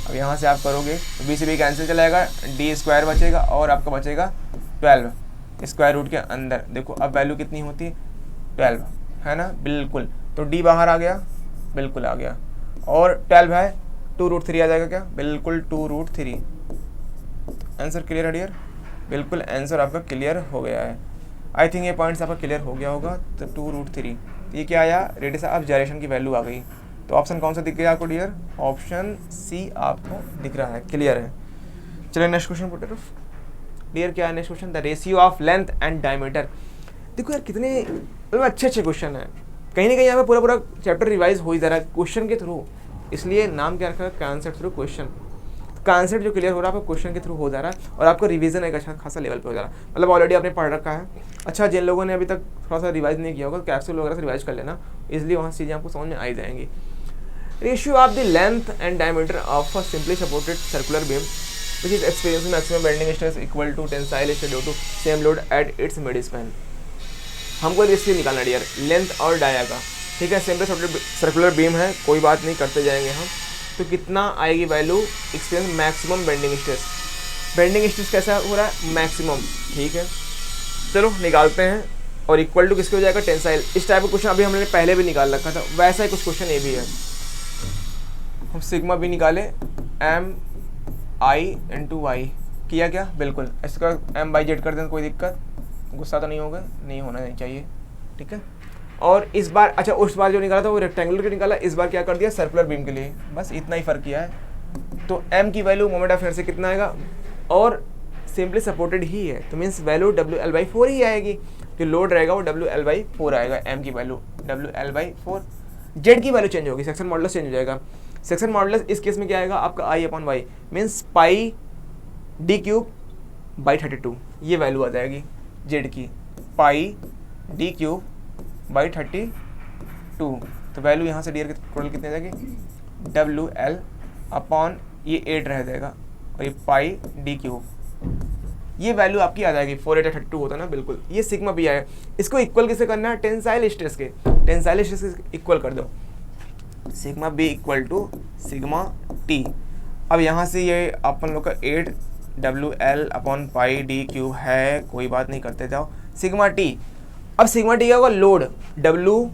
अब यहाँ से आप करोगे तो B से B कैंसिल चला जाएगा, D स्क्वायर बचेगा और आपका बचेगा 12 स्क्वायर रूट के अंदर। देखो अब वैल्यू कितनी होती है, 12 है ना, बिल्कुल। तो D बाहर आ गया, बिल्कुल आ गया। और 12 है 2√3 आ जाएगा क्या, बिल्कुल 2√3। आंसर क्लियर है डियर, बिल्कुल आंसर आपका क्लियर हो गया है। आई थिंक ये पॉइंट्स आपका क्लियर हो गया होगा। तो 2√3 ये क्या आया, रेडियस ऑफ जाइरेशन की वैल्यू आ गई। तो ऑप्शन कौन सा दिख गया आपको डियर, ऑप्शन सी आपको दिख रहा है, क्लियर है। चलिए next question put it dear, क्या है next question, the ratio of length and diameter. देखो यार कितने मतलब अच्छे क्वेश्चन है, कहीं ना कहीं यहाँ पे पूरा चैप्टर रिवाइज हो ही जा रहा है क्वेश्चन के थ्रू, इसलिए नाम क्या रखा है, कॉन्सेप्ट थ्रू क्वेश्चन। कॉन्सेप्ट जो क्लियर हो रहा है आपको क्वेश्चन के थ्रू हो जा रहा है और आपको रिवीजन एक अच्छा खासा लेवल पे हो जा रहा है, मतलब ऑलरेडी आपने पढ़ रखा है। अच्छा, जिन लोगों ने अभी तक थोड़ा सा रिवाइज नहीं किया होगा तो कैप्सूल वगैरह से रिवाइज कर लेना, इसलिए वहाँ चीज़ें आपको समझ में आ जाएंगी। Ratio of the length and diameter of a simply supported circular beam which is experiencing maximum bending stress equal to tensile stress due to same load at its mid span। हमको रेशियो निकालना dear, length और dia का, ठीक है। Simple supported circular beam है, कोई बात नहीं, करते जाएंगे हम। तो कितना आएगी value, experience maximum bending stress. Bending stress कैसा हो रहा है, मैक्सिमम, ठीक है। चलो निकालते हैं, और इक्वल टू किसके हो जाएगा, टेंसाइल। इस टाइप का क्वेश्चन अभी हमने पहले भी निकाल रखा था, वैसा ही कुछ क्वेश्चन ये भी है। हम सिग्मा भी निकाले, MI/Y किया क्या, बिल्कुल इसका M/Z कर दें, कोई दिक्कत, गुस्सा तो नहीं होगा, नहीं होना नहीं चाहिए, ठीक है। और इस बार, अच्छा उस बार जो निकाला था वो रेक्टेंगुलर के निकाला, इस बार क्या कर दिया, सर्कुलर बीम के लिए, बस इतना ही फर्क किया है। तो M की वैल्यू मोमेंट ऑफ इनर्शिया कितना आएगा, और सिंपली सपोर्टेड ही है तो मीन्स वैल्यू WL/4 ही आएगी, जो लोड रहेगा वो WL/4 आएगा। M की वैल्यू WL/4, Z की वैल्यू चेंज होगी, सेक्शन मॉडुलस चेंज हो जाएगा। सेक्शन मॉडुलस इस केस में क्या आएगा आपका, I/Y मीन्स πD³/32, ये वैल्यू आ जाएगी Z की, πD³/32। तो वैल्यू यहाँ से डियर टोटल कितनी आ जाएगी, WL/ ये 8 रह जाएगा, और ये πD³, ये वैल्यू आपकी आ जाएगी। 4/8/32 होता है ना, बिल्कुल। ये सिग्मा भी आया, इसको इक्वल किसे करना है, टेंसाइल स्ट्रेस के, टेंसाइल स्ट्रेस के इक्वल कर दो, sigma B equal to sigma t. अब यहाँ से ये अपन लोग का 8WL/πD³ है, कोई बात नहीं, करते जाओ, सिग्मा टी। अब सिग्मा टी क्या होगा, लोड W।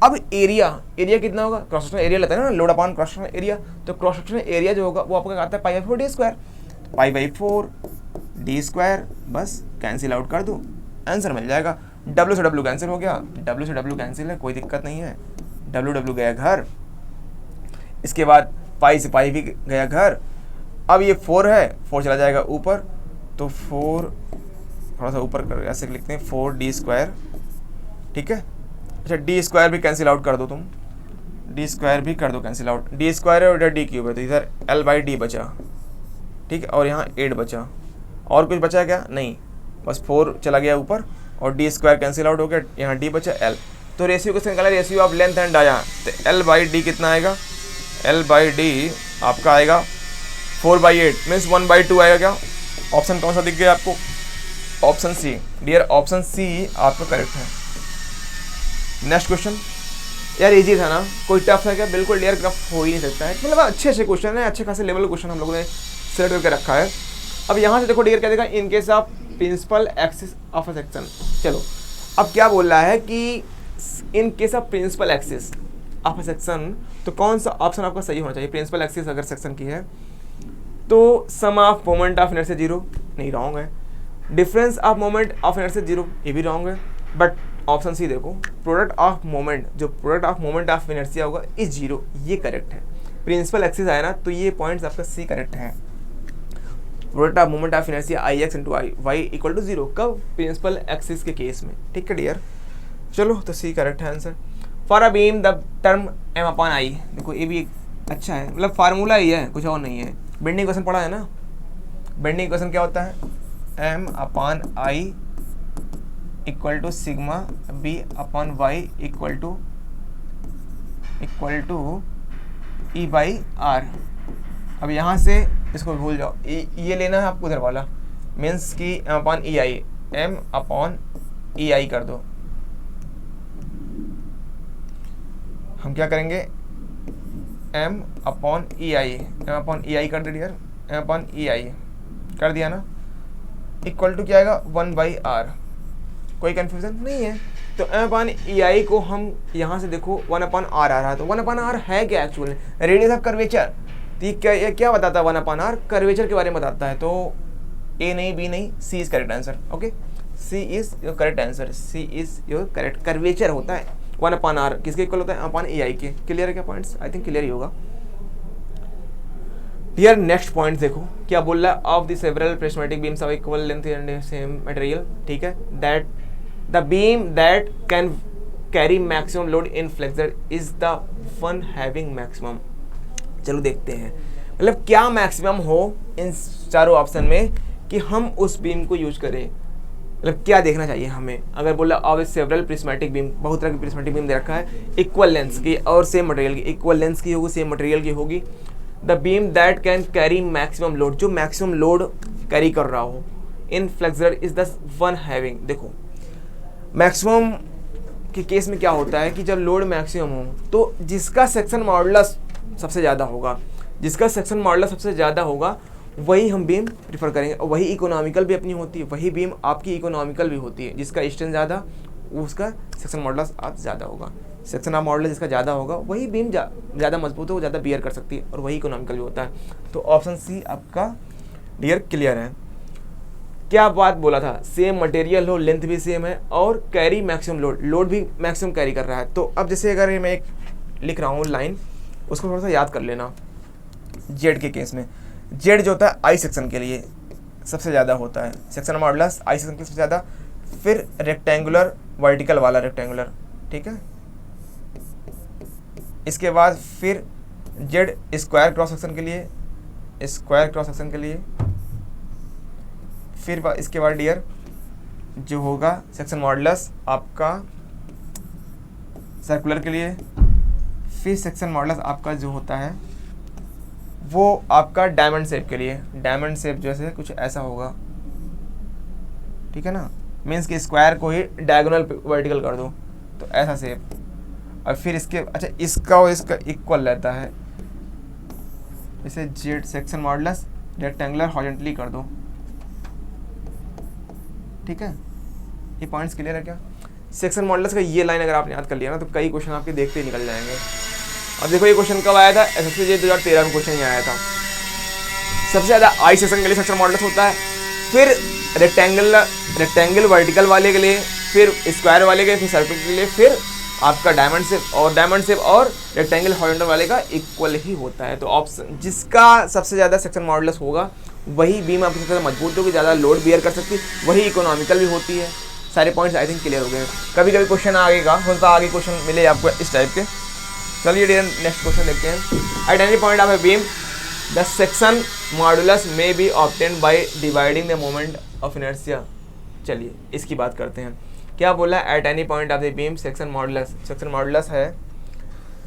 अब एरिया कितना होगा, क्रॉस सेक्शनल एरिया लेता है ना, load upon cross sectional area. तो क्रॉस सेक्शनल एरिया जो होगा वो आपका आता है π/4D², π/4D², बस कैंसिल आउट कर दो, आंसर मिल जाएगा। W से W कैंसिल हो गया, W से W कैंसिल है, कोई दिक्कत नहीं है, W गया घर, इसके बाद पाई से पाई भी गया घर। अब ये 4 है, 4 चला जाएगा ऊपर, तो 4 थोड़ा सा ऊपर कर ऐसे लिखते हैं, 4D², ठीक है। अच्छा D² भी कैंसिल आउट कर दो तुम, D² भी कर दो कैंसिल आउट, D² और इधर D³ है तो इधर L/D बचा, ठीक है, और यहाँ 8 बचा, और कुछ बचा क्या, नहीं, बस 4 चला गया ऊपर और D² कैंसिल आउट हो गया, यहाँ D बचा L। तो रेशियो किससे निकाला, ratio of length and dia, तो L/D कितना आएगा, L/D आपका आएगा 4/8 मीन्स 1/2 आएगा क्या। ऑप्शन कौन सा दिख गया आपको, option c dear, option c आपका करेक्ट है। नेक्स्ट क्वेश्चन, यार इजी था ना, कोई टफ है क्या, बिल्कुल डियर टफ हो ही नहीं सकता है, मतलब अच्छे क्वेश्चन है, अच्छे खासे लेवल क्वेश्चन हम लोगों ने सेलेक्ट करके रखा है। अब यहाँ से देखो डियर क्या देखा, in case of principal axis of a section. चलो अब क्या बोल रहा है कि in case of principal axis of a section, तो कौन सा ऑप्शन आपका सही होना चाहिए। प्रिंसिपल एक्सिस अगर सेक्शन की है तो सम ऑफ मोमेंट ऑफ इनर्शिया 0, नहीं रॉन्ग है। Difference of moment of inertia 0, ये भी रॉन्ग है। बट ऑप्शन सी देखो, प्रोडक्ट ऑफ मोमेंट, जो product of moment of inertia होगा इज 0, ये करेक्ट है। प्रिंसिपल एक्सिस आया ना, तो ये पॉइंट्स आपका सी करेक्ट है। Product of moment of inertia IX × y equal to 0, कब, प्रिंसिपल एक्सिस के केस में, ठीक है डियर। चलो तो सी करेक्ट है answer. For a beam the term M/I, देखो ये भी अच्छा है, मतलब फार्मूला ही है, कुछ और नहीं है। बेंडिंग क्वेश्चन पढ़ा है ना, बेंडिंग क्वेश्चन क्या होता है, M/I equal to sigma B/Y equal to E/R। अब यहाँ से इसको भूल जाओ, ये लेना है आपको उधर वाला, मीन्स की M/EI m अपॉन ई आई कर दो। हम क्या करेंगे, m अपॉन ई आई, कर दे डियर, m अपॉन ई आई कर दिया ना, इक्वल टू क्या आएगा 1/r। कोई कंफ्यूजन नहीं है। तो m अपॉन ई आई को हम यहाँ से देखो 1/r आ रहा है, तो 1/r है क्या एक्चुअली, रेडियस ऑफ कर्वेचर। तो ये क्या बताता है, 1/r कर्वेचर के बारे में बताता है। तो ए नहीं, बी नहीं, C is correct answer. Okay, C is your correct answer, C is your correct. Curvature होता है 1/r, किसके इक्वल होता है, अपॉन ए आई के। क्लियर है क्या पॉइंट्स, आई थिंक क्लियर ही होगा। डियर नेक्स्ट पॉइंट देखो क्या बोल रहा है, of the several prismatic beams of equal length and same material, ठीक है, that the beam that can carry maximum load in flexure is the one having maximum. चलो देखते हैं, मतलब क्या मैक्सिमम हो इन चारों ऑप्शन में कि हम उस बीम को यूज करें, मतलब क्या देखना चाहिए हमें। अगर बोला ऑफ सेवरल प्रिज्मेटिक बीम, बहुत तरह की प्रिज्मेटिक बीम दे रखा है, इक्वल लेंथ की और सेम मटेरियल की, इक्वल लेंथ की होगी, सेम मटेरियल की होगी। The beam that can carry maximum load, जो मैक्सिमम लोड कैरी कर रहा हो in flexure is the one having. देखो मैक्सिमम के केस में क्या होता है कि जब लोड मैक्सिमम हो तो जिसका सेक्शन मॉडुलस सबसे ज़्यादा होगा, जिसका सेक्शन मॉडुलस सबसे ज़्यादा होगा वही हम बीम प्रीफर करेंगे, और वही इकोनॉमिकल भी अपनी होती है, वही बीम आपकी इकोनॉमिकल भी होती है। जिसका स्ट्रेंथ ज़्यादा उसका सेक्शन मॉडुलस आप ज़्यादा होगा, सेक्शन ऑफ मॉडुलस जिसका ज़्यादा होगा वही बीम ज़्यादा मजबूत है, वो ज़्यादा बियर कर सकती है, और वही इकोनॉमिकल भी होता है। तो ऑप्शन सी आपका डियर क्लियर है। क्या बात बोला था, सेम मटेरियल हो, लेंथ भी सेम है, और कैरी मैक्सिमम लोड, लोड भी मैक्सिमम कैरी कर रहा है। तो अब जैसे अगर मैं एक लिख रहा हूँ लाइन, उसको थोड़ा सा याद कर लेना। जेड के केस में, जेड जो होता है आई सेक्शन के लिए सबसे ज़्यादा होता है, सेक्शन मॉडुलस आई सेक्शन के लिए सबसे ज़्यादा, फिर रेक्टेंगुलर वर्टिकल वाला रेक्टेंगुलर, ठीक है, इसके बाद फिर जेड स्क्वायर क्रॉस सेक्शन के लिए, स्क्वायर क्रॉस सेक्शन के लिए, फिर इसके बाद डियर जो होगा सेक्शन मॉडुलस आपका सर्कुलर के लिए, फिर सेक्शन मॉडुलस आपका जो होता है वो आपका डायमंड शेप के लिए, डायमंड शेप जैसे कुछ ऐसा होगा, ठीक है ना, मीन्स कि स्क्वायर को ही डायगोनल वर्टिकल कर दो तो ऐसा शेप, और फिर इसके अच्छा इसका और इसका इक्वल रहता है, इसे Z section modulus rectangular horizontally कर दो, ठीक है। ये पॉइंट्स क्लियर है क्या। सेक्शन मॉडुलस का ये लाइन अगर आपने याद कर लिया ना तो कई क्वेश्चन आपके देखते ही निकल जाएंगे। अब देखो ये क्वेश्चन कब आया था, एसएससी जे 2013 में क्वेश्चन ये आया था। सबसे ज़्यादा आई सेक्शन के लिए सेक्शन मॉडुलस होता है, फिर रेक्टेंगल वर्टिकल वाले के लिए, फिर स्क्वायर वाले के लिए, फिर सर्कल के लिए, फिर आपका डायमंड शेप और रेक्टेंगल हॉरिजॉन्टल वाले का इक्वल ही होता है। तो ऑप्शन जिसका सबसे ज़्यादा सेक्शन मॉडुलस होगा वही बीम आपकी सबसे ज़्यादा मजबूत होगी, ज़्यादा लोड बियर कर सकती है, वही इकोनॉमिकल भी होती है। सारे पॉइंट्स आई थिंक क्लियर हो गए। कभी कभी क्वेश्चन आगेगा, हो सकता है आगे क्वेश्चन मिले आपको इस टाइप के। चलिए डियर नेक्स्ट क्वेश्चन देखते हैं। At any point of a beam the section modulus may be obtained by dividing the moment of inertia. चलिए इसकी बात करते हैं। क्या बोला, at any point of the beam section modulus है।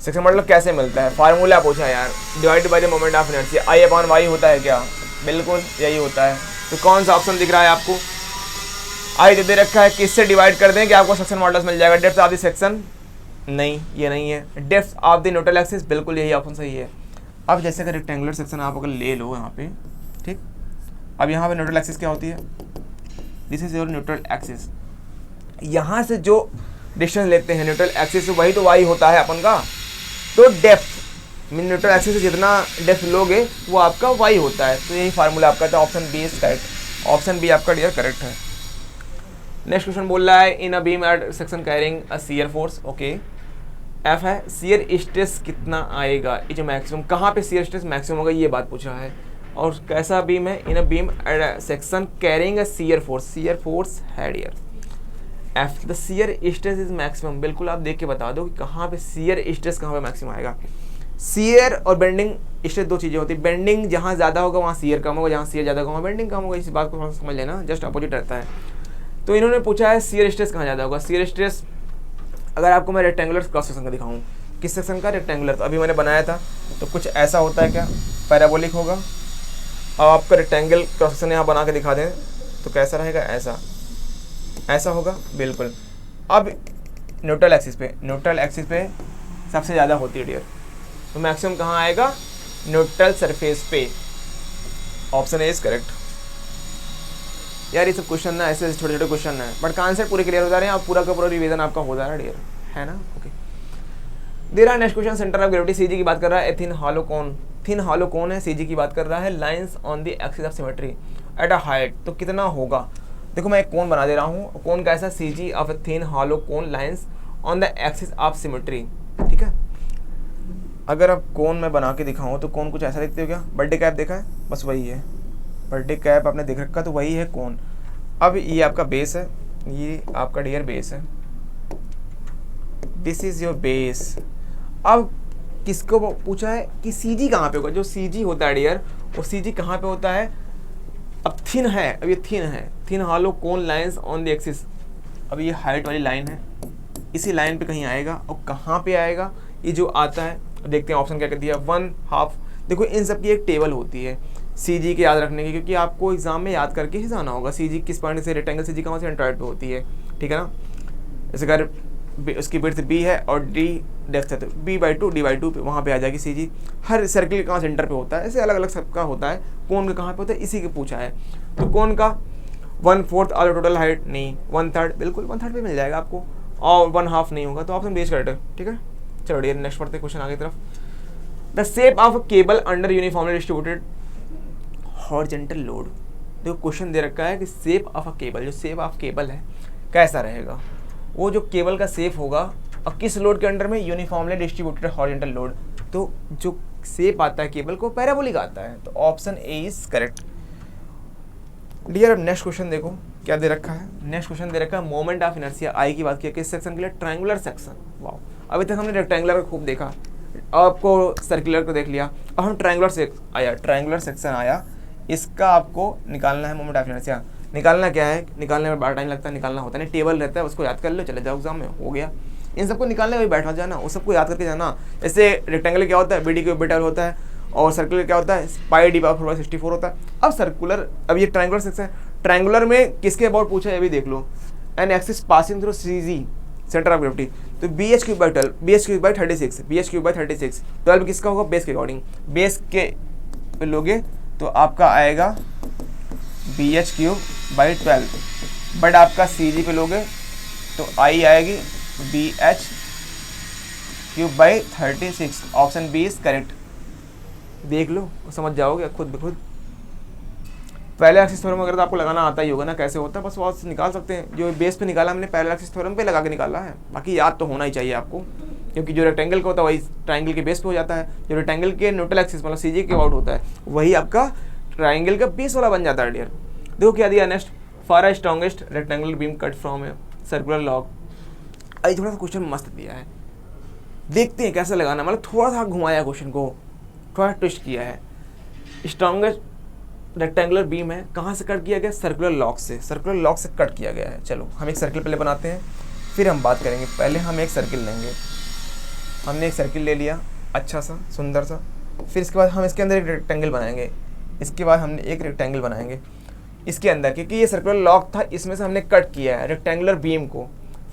सेक्शन मॉडुलस कैसे मिलता है, फार्मूला पूछा यार, divided by the moment of inertia, I upon Y होता है क्या, बिल्कुल यही होता है। तो कौन सा ऑप्शन दिख रहा है आपको, आई दे रखा है, किससे डिवाइड कर दें कि आपको सेक्शन मॉडुलस मिल जाएगा, डेप्थ ऑफ द सेक्शन, नहीं ये नहीं है, depth of the neutral axis, बिल्कुल यही ऑप्शन सही है। अब जैसे अगर रेक्टेंगुलर सेक्शन आप अगर ले लो यहाँ पे, ठीक, अब यहाँ पे न्यूट्रल एक्सिस क्या होती है, this is your neutral axis, यहाँ से जो डिस्टेंस लेते हैं न्यूट्रल एक्सिस से वही तो वाई होता है अपन का, तो डेप्थ न्यूट्रल एक्सिस से जितना डेप्थ लोगे वो आपका वाई होता है। तो यही फार्मूला आपका था, option B is correct, option B आपका डियर करेक्ट है। नेक्स्ट क्वेश्चन बोल रहा है, in a beam at section carrying a shear force, okay, F है, शियर स्ट्रेस कितना आएगा, ये जो मैक्सिमम कहाँ पे शियर स्ट्रेस मैक्सिमम होगा ये बात पूछा है। और कैसा बीम है, in a beam at section carrying a shear force है dear F, the shear stress is maximum, बिल्कुल आप देख के बता दो कि कहाँ पे शियर स्ट्रेस कहाँ पे मैक्सिमम आएगा। शियर और बेंडिंग स्ट्रेस दो चीज़ें होती है, बेंडिंग जहाँ ज़्यादा होगा वहाँ शियर कम होगा, जहाँ शियर ज़्यादा होगा वहाँ बेंडिंग कम होगा, इस बात को थोड़ा सा समझ लेना, जस्ट अपोजिट रहता है। तो इन्होंने पूछा है शियर स्ट्रेस कहाँ ज़्यादा होगा। शियर स्ट्रेस अगर आपको मैं रेक्टेंगुलर क्रॉस सेक्शन का दिखाऊँ, किस सेक्शन का, रेक्टेंगुलर, तो अभी मैंने बनाया था तो कुछ ऐसा होता है क्या, पैराबोलिक होगा। अब आपका रेक्टेंगल क्रॉस सेक्शन यहाँ बना के दिखा दें तो कैसा रहेगा, ऐसा, ऐसा होगा बिल्कुल। अब न्यूट्रल एक्सिस पे सबसे ज़्यादा होती है डियर, तो मैक्सिमम कहाँ आएगा, न्यूट्रल सरफेस पे। Option a is correct. यार ये सब क्वेश्चन ना ऐसे छोटे छोटे क्वेश्चन है, बट कॉन्सेप्ट पूरे क्लियर हो जा रहे हैं, आप पूरा का पूरा रिवीजन आपका हो जा रहा है डियर, है ना। ओके, दे रहा next question, centre of gravity CG की बात कर रहा है, थिन हॉलो कौन, थिन हॉलो कौन है, सीजी की बात कर रहा है, lines on the axis of symmetry at a height, तो कितना होगा। देखो मैं एक कोन बना दे रहा हूँ, कोन कैसा, CG of a thin hollow cone lines on the axis of symmetry, ठीक है। अगर अब कोन मैं बना के दिखाऊँ तो कोन कुछ ऐसा दिखते हो क्या, बर्थडे कैप देखा है, बस वही है, बर्थडे कैप आपने देख रखा, तो वही है कोन। अब ये आपका बेस है, ये आपका डियर बेस है, दिस इज योर बेस। अब किसको पूछा है कि सीजी कहाँ पे होगा, जो सीजी होता है डियर, वो सीजी कहाँ पे होता है। अब थिन है, अब ये थिन है, thin hollow cone lines on the axis, अब ये हाइट वाली लाइन है, इसी लाइन पे कहीं आएगा, और कहाँ पे आएगा, ये जो आता है, देखते हैं ऑप्शन क्या कर दिया, 1/2। देखो इन सब की एक टेबल होती है सीजी के याद रखने की, क्योंकि आपको एग्जाम में याद करके ही जाना होगा सीजी किस पॉइंट से, रेक्टेंगल सीजी कहाँ से एंट्रॉइड पे होती है, ठीक है ना। जैसे अगर उसकी विड्थ बी है और डी डेप्थ है, तो b/2 d/2 पे वहाँ पे आ जाएगी सीजी। हर सर्किल कहाँ सेंटर पे होता है, ऐसे अलग अलग सबका होता है, कोन का कहाँ पे होता है, इसी के पूछा है। तो कोन का 1/4 और टोटल हाइट नहीं, 1/3, बिल्कुल 1/3 पे मिल जाएगा आपको, और 1/2 नहीं होगा, तो ऑप्शन बेस करेक्ट है, ठीक है। चलो डियर नेक्स्ट पढ़ते क्वेश्चन आगे तरफ। The shape of a cable under uniformly distributed horizontal load. देखो क्वेश्चन दे रखा है कि शेप ऑफ अ केबल, जो शेप ऑफ केबल है कैसा रहेगा, वो जो केबल का शेप होगा और किस लोड के अंडर में, यूनिफॉर्मली डिस्ट्रीब्यूटेड हॉरिजॉन्टल लोड। तो जो शेप आता है केबल को पैराबोलिक आता है, तो option a is correct dear. अब नेक्स्ट क्वेश्चन देखो क्या दे रखा है, नेक्स्ट क्वेश्चन दे रखा है मोमेंट ऑफ इनर्शिया आई की बात की, किस सेक्शन के लिए, ट्रायंगुलर सेक्शन। वाह, अभी तक हमने रेक्टेंगुलर को खूब देखा, आपको सर्कुलर को देख लिया, अब हम ट्रायंगुलर से आया, ट्रायंगुलर सेक्शन आया, इसका आपको निकालना है मोमेंट ऑफ इनर्शिया। निकालना क्या है, निकालने में बड़ा टाइम लगता है, निकालना होता नहीं, टेबल रहता है, उसको याद कर लो, चले जाओ एग्जाम में, हो गया। इन सबको निकालने में बैठा जाना, उस सबको याद करके जाना। जैसे रेक्टेंगल क्या होता है, बी डी क्यूब टेबल होता है, और सर्कुलर क्या होता है, पाई डी पावर 4/64 होता है। अब सर्कुलर, अब ये ट्रायंगुलर सेक्शन, ट्रायंगुलर में किसके अबाउट पूछा है ये भी देख लो, an axis passing through CG centre of gravity, तो BH3/12, BH3/36, BH3/36, 12 किसका होगा, बेस के अकॉर्डिंग, बेस के लोगे तो आपका आएगा BH3/12, बट आपका CG पे लोगे तो आई आएगी BH3/36, option B is correct. देख लो समझ जाओगे खुद ब खुद। पहले एक्सिस थ्योरम अगर तो आपको लगाना आता ही होगा ना कैसे होता है, बस वो निकाल सकते हैं, जो बेस पे निकाला हमने पहले एक्सिस थ्योरम पे लगा के निकाला है, बाकी याद तो होना ही चाहिए आपको, क्योंकि जो रेक्टेंगल का होता है वही ट्रायंगल के बेस पे हो जाता है, जो रेक्टेंगल के न्यूट्रल एक्सिस मतलब सीजी के अबाउट होता है वही आपका ट्रायंगल का बेस वाला बन जाता है डियर। देखो क्या दिया next, far strongest rectangular beam cut from a circular log. अरे थोड़ा सा क्वेश्चन मस्त दिया है, देखते हैं कैसे लगाना, मतलब थोड़ा सा घुमाया क्वेश्चन को, थोड़ा ट्विस्ट किया है। स्ट्रॉन्गेस्ट रेक्टेंगुलर बीम है, कहाँ से कट किया गया, सर्कुलर लॉग से, सर्कुलर लॉग से कट किया गया है। चलो हम एक सर्किल पहले बनाते हैं, फिर हम बात करेंगे। पहले हम एक सर्किल लेंगे, हमने एक सर्किल ले लिया अच्छा सा सुंदर सा, फिर इसके बाद हम इसके अंदर एक रेक्टेंगल बनाएंगे, इसके बाद हमने एक रेक्टेंगल बनाएंगे इसके अंदर, क्योंकि ये सर्कुलर लॉग था, इसमें से हमने कट किया है रेक्टेंगुलर बीम को।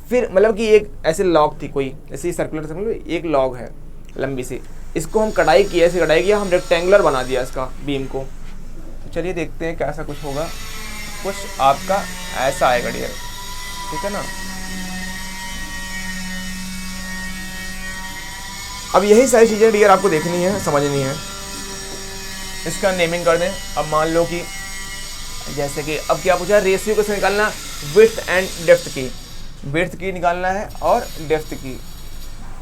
फिर मतलब कि एक ऐसे लॉग थी कोई, ऐसे सर्कुलर से मतलब एक लॉग है लंबी सी, इसको हम कटाई किया, ऐसे कटाई किया, हम रेक्टेंगुलर बना दिया इसका बीम को। चलिए देखते हैं कैसा कुछ होगा, कुछ आपका ऐसा आएगा डियर, ठीक है ना। अब यही सारी चीज़ें डियर आपको देखनी है, समझनी है। इसका नेमिंग कर दें। अब मान लो कि जैसे कि अब क्या पूछा, रेशियो कैसे निकालना, विड्थ एंड डेप्थ की, विड्थ की निकालना है और डेप्थ की।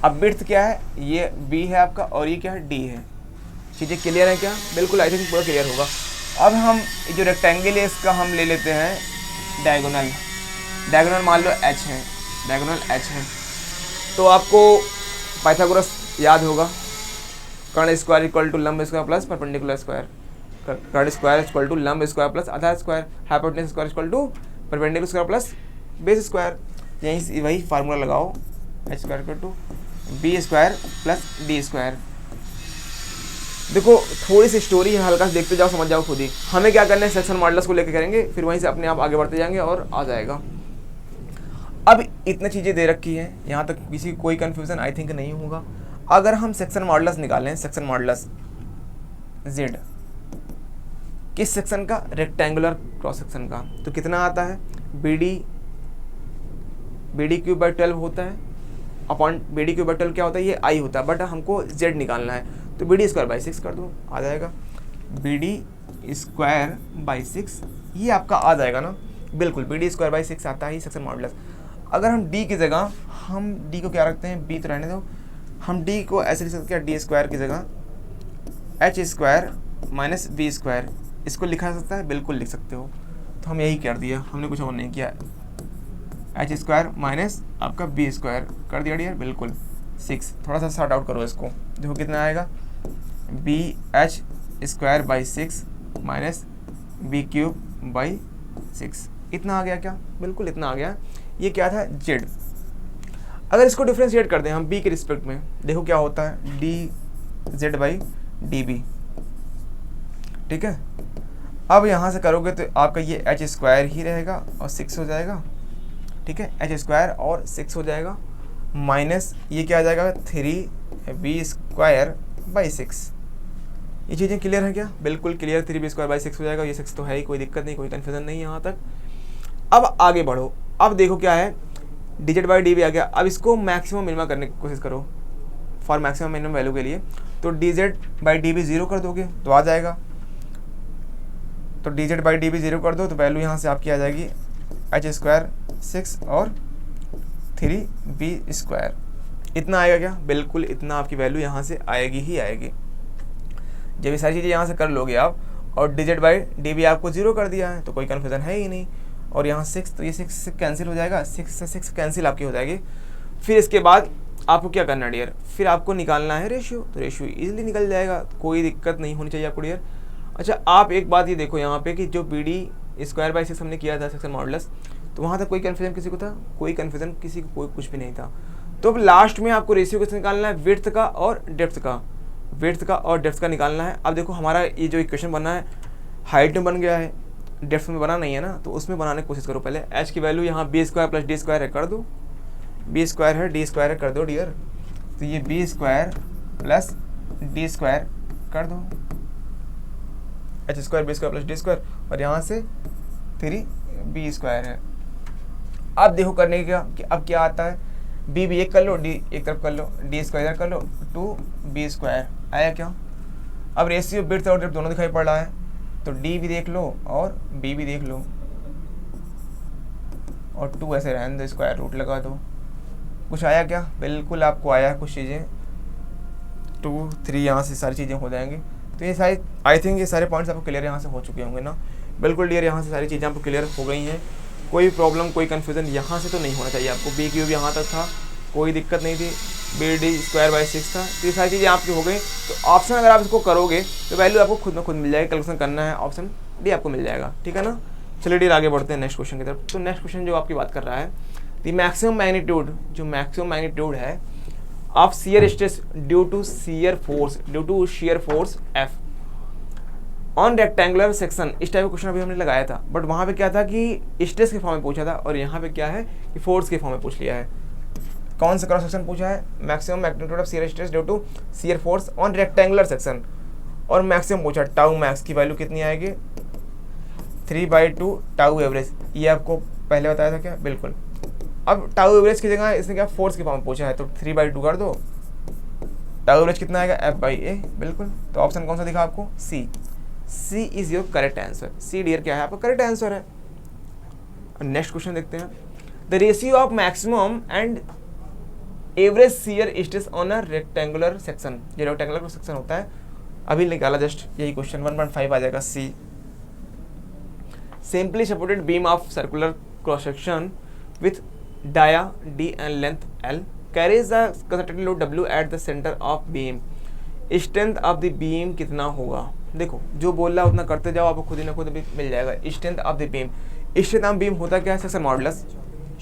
अब विड्थ क्या है, ये b है आपका और ये क्या है, d है। चीज़ें क्लियर है क्या, बिल्कुल आई थिंक पूरा क्लियर होगा। अब हम जो रेक्टेंगल है इसका हम ले लेते हैं डायगोनल, डायगोनल मान लो h है, डायगोनल h है, तो आपको पाइथागोरस याद होगा, कर्ण स्क्वायर इक्वल टू लंब स्क्वायर प्लस परपेंडिकुलर स्क्वायर, कर्ण स्क्वायर इक्वल टू लंब स्क्वायर प्लस आधा square, hypotenuse square equal to perpendicular square plus base square. यहीं वही फार्मूला लगाओ, h square equal to b square plus d square. देखो थोड़ी सी story है, हल्का से देखते जाओ, समझ जाओ खुद ही। हमें क्या करना है, सेक्शन मॉडल्स को लेकर करेंगे, फिर वहीं से अपने आप आगे बढ़ते जाएंगे और आ जाएगा। अब इतनी चीज़ें दे रखी है, यहाँ तक किसी कोई कन्फ्यूज़न आई थिंक नहीं होगा। अगर हम सेक्शन मॉडुलस निकालें, सेक्शन मॉडुलस जेड किस सेक्शन का, रेक्टेंगुलर क्रॉस सेक्शन का, तो कितना आता है, बी डी क्यूब बाई 12 होता है upon b d cube by 12 क्या होता है, ये आई होता है, बट हमको जेड निकालना है तो बी डी स्क्वायर बाई 6 कर दो, आ जाएगा बी डी स्क्वायर बाई 6, ये आपका आ जाएगा ना, बिल्कुल बी डी स्क्वायर बाई 6 आता है सेक्शन मॉडुलस। अगर हम डी की जगह, हम डी को क्या रखते हैं, बी तो रहने दो, हम डी को ऐसे लिख सकते हैं, डी स्क्वायर की जगह h square minus b square, इसको लिखा जा सकता है, बिल्कुल लिख सकते हो। तो हम यही कर दिया, हमने कुछ और नहीं किया, एच स्क्वायर माइनस आपका बी स्क्वायर कर दिया डियर, बिल्कुल 6। थोड़ा सा सॉर्ट आउट करो इसको, देखो कितना आएगा, b h square by 6 minus b cube by 6, इतना आ गया क्या, बिल्कुल इतना आ गया। ये क्या था, जेड। अगर इसको डिफ्रेंशिएट कर दें हम बी के रिस्पेक्ट में, देखो क्या होता है, D Z by D b, ठीक है। अब यहाँ से करोगे तो आपका ये एच स्क्वायर ही रहेगा और 6 हो जाएगा, ठीक है, एच स्क्वायर और 6 हो जाएगा, माइनस ये क्या आ जाएगा, 3 बी स्क्वायर बाई 6। ये चीज़ें क्लियर है क्या, बिल्कुल क्लियर, 3 बी स्क्वायर बाई 6 हो जाएगा, ये 6 तो है ही, कोई दिक्कत नहीं, कोई कन्फ्यूजन नहीं यहाँ तक। अब आगे बढ़ो, अब देखो क्या है, D Z by D B आ गया। अब इसको मैक्सिमम मिनिमम करने की कोशिश करो, फॉर मैक्सिमम मिनिमम वैल्यू के लिए, तो d Z by D b 0 कर दोगे तो आ जाएगा, तो d Z by D b 0 कर दो तो वैल्यू यहाँ से आपकी आ जाएगी एच स्क्वायर 6 और 3 बी स्क्वायर, इतना आएगा क्या, बिल्कुल इतना आपकी वैल्यू यहाँ से आएगी ही आएगी। जब ये सारी चीज़ें यहाँ से कर लोगे आप, और d Z by D b आपको 0 कर दिया है तो कोई कन्फ्यूजन है ही नहीं, और यहाँ 6 तो ये 6 से कैंसिल हो जाएगा, 6 से 6 कैंसिल आपकी हो जाएगी। फिर इसके बाद आपको क्या करना है डियर, फिर आपको निकालना है रेशियो, तो रेशियो इजीली निकल जाएगा, कोई दिक्कत नहीं होनी चाहिए आपको डियर। अच्छा आप एक बात ये देखो यहाँ पे कि जो बी डी स्क्वायर बाई 6 हमने किया था सेक्शन मॉडुलस, तो वहाँ तक कोई कन्फ्यूजन किसी को था, कोई कन्फ्यूजन किसी को, कोई कुछ भी नहीं था। तो अब लास्ट में आपको रेशियो किससे निकालना है, विड्थ का और डेप्थ का, विड्थ का और डेप्थ का निकालना है। अब देखो हमारा ये जो इक्वेशन बना है हाइट में बन गया है, डेप्थ में बना नहीं है ना, तो उसमें बनाने की कोशिश करो। पहले एच की वैल्यू यहाँ b square plus d square है, कर दो, बी स्क्वायर है डी स्क्वायर है, कर दो डियर, तो ये b square plus d square कर दो, h square b square plus d square, और यहाँ से 3 बी स्क्वायर है। अब देखो करने का कि अब क्या आता है, बी भी एक कर लो, डी एक तरफ कर लो, डी स्क्वायर कर लो, 2 बी स्क्वायर आया क्या। अब रेशियो विड्थ और डेप्थ दोनों दिखाई पड़ रहा है, तो डी भी देख लो और बी भी देख लो, और 2 ऐसे रहने दो, स्क्वायर रूट लगा दो। कुछ आया क्या, बिल्कुल आपको आया है कुछ चीज़ें, 2 3 यहाँ से सारी चीज़ें हो जाएंगी। तो ये सारी आई थिंक ये सारे पॉइंट्स आपको क्लियर यहाँ से हो चुके होंगे ना, बिल्कुल क्लियर, यहाँ से सारी चीज़ें आपको क्लियर हो गई हैं, कोई प्रॉब्लम कोई कन्फ्यूजन यहाँ से तो नहीं होना चाहिए आपको। बी क्यूब यहाँ तक था, कोई दिक्कत नहीं थी, बी डी स्क्वायर बाई 6 था, तो ये सारी चीज़ें आपकी हो गई। तो ऑप्शन अगर आप इसको करोगे तो वैल्यू आपको खुद में खुद मिल जाएगी, कैलकुलेशन करना है ऑप्शन डी आपको मिल जाएगा, ठीक है ना। चलिए डियर आगे बढ़ते हैं नेक्स्ट क्वेश्चन की तरफ। तो नेक्स्ट क्वेश्चन जो आपकी बात कर रहा है, द मैक्सिमम मैग्नीट्यूड, जो मैक्सिमम मैग्नीट्यूड है of shear stress due to shear force f on rectangular section, इस टाइप का क्वेश्चन अभी हमने लगाया था, बट वहाँ पे क्या था कि स्ट्रेस के फॉर्म में पूछा था, और यहाँ पे क्या है कि फोर्स के फॉर्म में पूछ लिया है। कौन सा क्रॉस सेक्शन पूछा है, maximum magnitude of shear stress due to shear force on rectangular section, और मैक्सिमम पूछा, टाउ मैक्स की वैल्यू कितनी आएगी, 3/2 टाउ एवरेज, ये आपको पहले बताया था क्या, बिल्कुल। अब टाउ एवरेज की जगह इसने क्या फोर्स के फॉर्म में पूछा है, तो 3/2 कर दो, टाउ एवरेज कितना आएगा, F/A, बिल्कुल। तो ऑप्शन कौन सा दिखा आपको, C is your correct answer, C dear क्या है आपका करेक्ट आंसर है। नेक्स्ट क्वेश्चन देखते हैं, the ratio of maximum and average shear stress on a rectangular section, जो रेक्टेंगुलर सेक्शन होता है अभी निकाला जस्ट, यही क्वेश्चन 1.5 आ जाएगा, C. Simply supported beam of circular cross section with dia D and length L carries the concentrated load W at the centre of beam, strength of the beam कितना होगा। देखो जो बोल रहा है उतना करते जाओ, आपको खुद ही ना खुद भी मिल जाएगा। Strength of the beam, strength of beam होता क्या है, section modulus,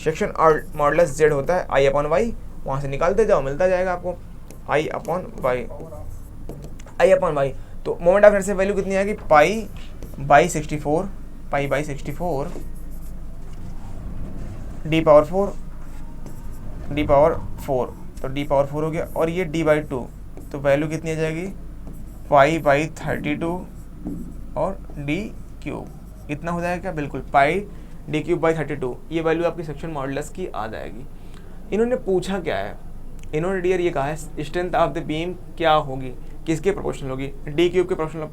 section modulus Z होता है I/Y, वहाँ से निकालते जाओ मिलता जाएगा आपको I/Y। तो मोमेंट ऑफ इनर्शिया वैल्यू कितनी आएगी, पाई/64 D⁴ डी पावर 4, तो डी पावर 4 हो गया, और ये डी बाई 2, तो वैल्यू कितनी आ जाएगी पाई बाई 32 और डी क्यूब, इतना हो जाएगा क्या, बिल्कुल पाई डी क्यूब बाई 32, ये वैल्यू आपकी सेक्शन मॉडुलस की आ जाएगी। इन्होंने पूछा क्या है, इन्होंने डियर ये कहा है स्ट्रेंथ ऑफ द बीम क्या होगी, किसके प्रोपोर्शनल होगी, डी क्यूब के प्रोपोर्शनल,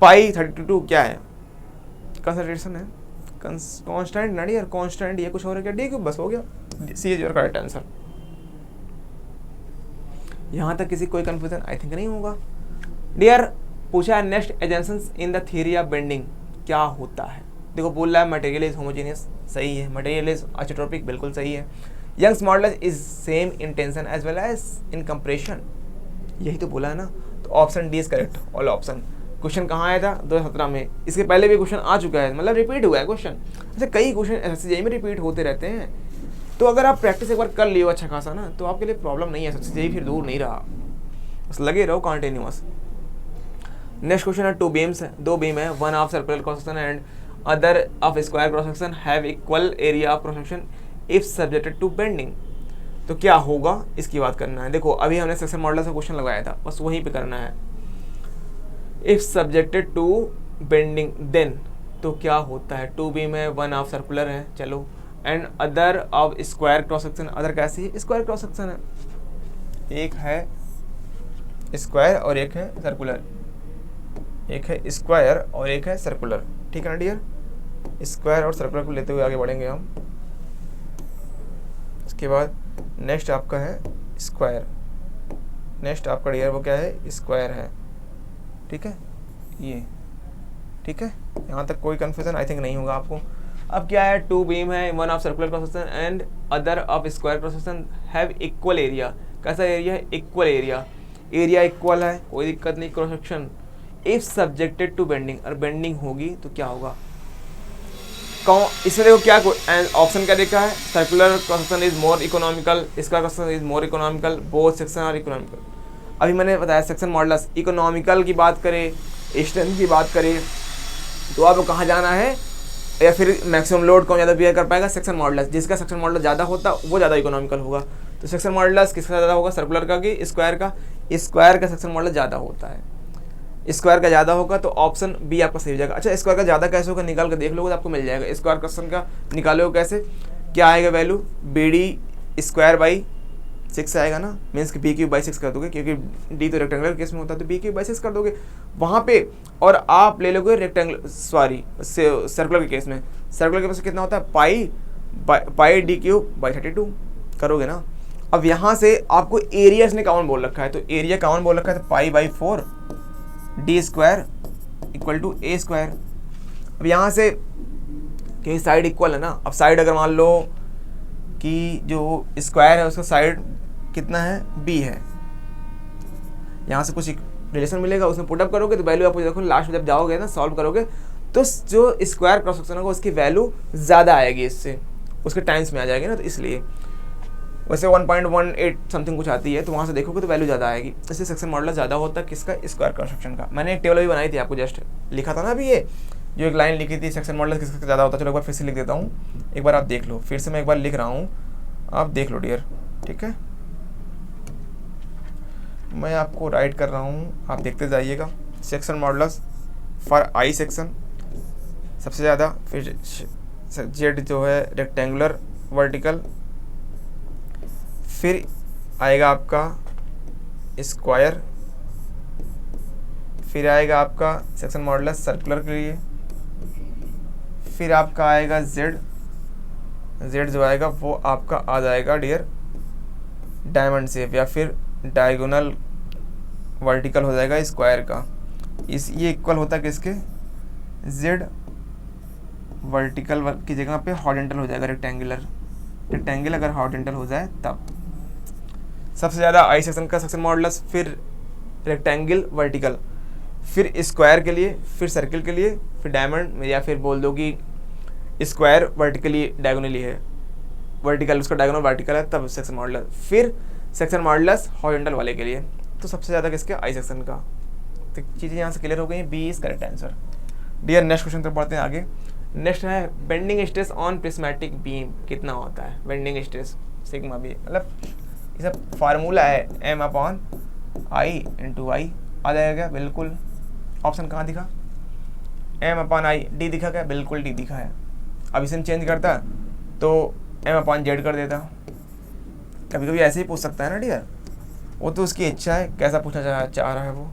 पाई 32 क्या है, कंसंट्रेशन है, कांस्टेंट ना डियर, कांस्टेंट, ये कुछ और है क्या, डी क्यूब, बस हो गया, सी इज योर करेक्ट आंसर। यहाँ तक किसी कोई कंफ्यूजन आई थिंक नहीं होगा। डियर पूछा है next assumptions in the theory of bending क्या होता है, देखो बोल रहा है मटेरियल इज होमोजेनियस, सही है, मटेरियल इज आइसोट्रोपिक, बिल्कुल सही है, Young's modulus is same in tension as well as in compression, यही तो बोला है ना, तो option D is correct, all option. Question कहाँ आया था 2017 में, इसके पहले भी क्वेश्चन आ चुका है, मतलब रिपीट हुआ है क्वेश्चन, ऐसे कई क्वेश्चन एसएससी में रिपीट होते रहते हैं, तो अगर आप प्रैक्टिस एक बार कर लियो अच्छा खासा ना, तो आपके लिए प्रॉब्लम नहीं है, एसएससी फिर दूर नहीं रहा, बस लगे रहो कंटिन्यूअस। नेक्स्ट क्वेश्चन है टू बीम्स है, दो बीम है, one of circular cross section and other of square cross section have equal area of cross section if subjected to bending, तो क्या होगा इसकी बात करना है। देखो अभी हमने सेक्शन मॉडुलस का क्वेश्चन लगाया था, बस वहीं पे करना है, if subjected to bending then, तो क्या होता है, टू बीम है, वन ऑफ सर्कुलर है, चलो, and other of square cross section, other कैसी है, स्क्वायर क्रॉस सेक्शन है, एक है स्क्वायर और एक है सर्कुलर, एक है स्क्वायर और एक है सर्कुलर, ठीक है ना डियर, स्क्वायर और सर्कुलर को लेते हुए आगे बढ़ेंगे हम। इसके बाद नेक्स्ट आपका है स्क्वायर, नेक्स्ट आपका डियर वो क्या है, स्क्वायर है, ठीक है, ये ठीक है, यहाँ तक कोई कंफ्यूजन आई थिंक नहीं होगा आपको। अब क्या है, टू बीम है, one of circular cross section and other of square cross section have equal area, कैसा एरिया है, इक्वल एरिया, एरिया इक्वल है, कोई दिक्कत नहीं, cross section if subjected to bending, और बेंडिंग होगी तो क्या होगा, कौन, इसमें देखो क्या ऑप्शन क्या देखा है, circular cross section is more economical, square cross section is more economical, both section are economical. अभी मैंने बताया सेक्शन मॉडुलस, इकोनॉमिकल की बात करें, स्ट्रेंथ की बात करें, तो आपको कहाँ जाना है, या फिर मैक्सिमम लोड कौन ज़्यादा बियर कर पाएगा, सेक्शन मॉडुलस, जिसका सेक्शन मॉडुलस ज़्यादा होता वो ज़्यादा इकोनॉमिकल होगा, तो सेक्शन मॉडुलस किसका ज़्यादा होगा, सर्कुलर का कि स्क्वायर का, स्क्वायर का सेक्शन मॉडुलस ज़्यादा होता है, स्क्वायर का ज़्यादा होगा, तो ऑप्शन बी आपका सही हो जाएगा। अच्छा स्क्वायर का ज़्यादा कैसे होगा, निकाल कर देख लोगे तो आपको मिल जाएगा, स्क्वायर क्वेश्चन का निकालोगे कैसे, क्या आएगा value, b D square by 6 आएगा ना, मीन्स कि बी क्यूब बाई 6 कर दोगे, क्योंकि डी तो रेक्टेंगुलर केस में होता है, तो बी क्यूब बाई 6 कर दोगे वहाँ पे, और आप ले लोगे रेक्टेंगुलर, सॉरी सर्कुलर के केस में, सर्कुलर के केस में कितना होता है, पाई डी क्यूब बाई 32 करोगे ना। अब यहाँ से आपको एरिया इसने कॉमन बोल रखा है, तो एरिया कॉमन बोल रखा है, तो pi by 4 d square equal to a square. अब यहाँ से कहीं साइड इक्वल है ना, अब साइड अगर मान लो कि जो स्क्वायर है उसका साइड कितना है, बी है, यहाँ से कुछ रिलेशन मिलेगा, उसमें पुटअप करोगे तो वैल्यू आपको देखो लास्ट में जब जाओगे ना सॉल्व करोगे, तो जो स्क्वायर क्रॉस सेक्शन होगा उसकी वैल्यू ज़्यादा आएगी, इससे उसके टाइम्स में आ जाएगी ना, तो इसलिए वैसे 1.18 समथिंग कुछ आती है, तो वहाँ से देखोगे तो वैल्यू ज़्यादा आएगी, इससे सेक्शन मॉडुलस ज़्यादा होता है किसका, स्क्वायर क्रॉस सेक्शन का। मैंने एक टेबल भी बनाई थी, आपको जस्ट लिखा था ना अभी, ये जो एक लाइन लिखी थी सेक्शन मॉडुलस किसका ज़्यादा होता है, चलो एक बार फिर से लिख देता हूँ, एक बार आप देख लो, फिर से मैं एक बार लिख रहा हूँ, आप देख लो डियर, ठीक है, मैं आपको राइट कर रहा हूँ, आप देखते जाइएगा। Section modulus for I section सबसे ज़्यादा, फिर जेड जो है रेक्टेंगुलर वर्टिकल, फिर आएगा आपका स्क्वायर, फिर आएगा आपका सेक्शन मॉडुलस सर्कुलर के लिए, फिर आपका आएगा जेड, जेड जो आएगा वो आपका आ जाएगा डियर डायमंड शेप, या फिर डायगोनल वर्टिकल हो जाएगा स्क्वायर का, इस ये इक्वल होता है किसके, जेड वर्टिकल की जगह पे हॉरिजॉन्टल हो जाएगा रेक्टेंगुलर, रेक्टेंगल अगर हॉरिजॉन्टल हो जाए तब। सबसे ज़्यादा आई सेक्शन का सेक्शन मॉडुलस, फिर रेक्टेंगल वर्टिकल, फिर स्क्वायर के लिए, फिर सर्किल के लिए, फिर डायमंड, या फिर बोल दो कि स्क्वायर वर्टिकली डायगोनली है, वर्टिकल उसका डायगोनल वर्टिकल है तब सेक्शन मॉडुलस, फिर सेक्शन मॉडुलस हॉरिजॉन्टल वाले के लिए, तो सबसे ज़्यादा किसके, आई सेक्शन का। तो चीज़ें यहाँ से क्लियर हो गई, b is correct answer. Dear next question तक पढ़ते हैं आगे। नेक्स्ट है bending stress on prismatic beam कितना होता है, बेंडिंग स्ट्रेस सिग्मा बी, मतलब ये सब फार्मूला है एम अपॉन आई इंटू आई। आ जाएगा क्या? बिल्कुल। ऑप्शन कहाँ दिखा? एम अपॉन आई। डी दिखा क्या? बिल्कुल डी दिखा है। अब इसे चेंज करता तो एम अपॉन जेड कर देता। कभी कभी ऐसे ही पूछ सकता है ना डियर, वो तो उसकी इच्छा है कैसा पूछना चाह रहा है वो।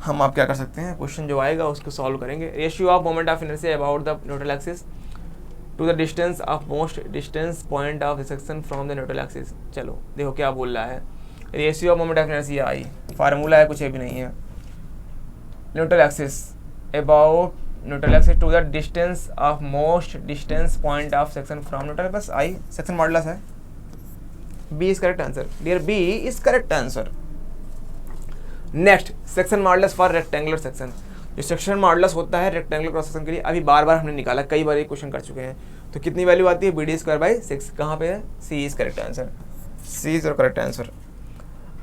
हम आप क्या कर सकते हैं, क्वेश्चन जो आएगा उसको सॉल्व करेंगे। Ratio of moment of inertia about the neutral axis to the distance of most distance point of resection from the neutral axis. चलो देखो क्या बोल रहा है। Ratio of moment of inertia I, formula है, कुछ भी नहीं है। Neutral axis about neutral axis to the distance of most distance point of section from neutral, बस आई सेक्शन मॉडुलस है। B is correct answer dear, B is correct answer. Next, section modulus for rectangular section. जो section modulus होता है rectangular cross section के लिए, अभी बार बार हमने निकाला, कई बार ये क्वेश्चन कर चुके हैं। तो कितनी वैल्यू आती है? B D square by 6। कहाँ पे है? सी is correct answer, C is correct answer.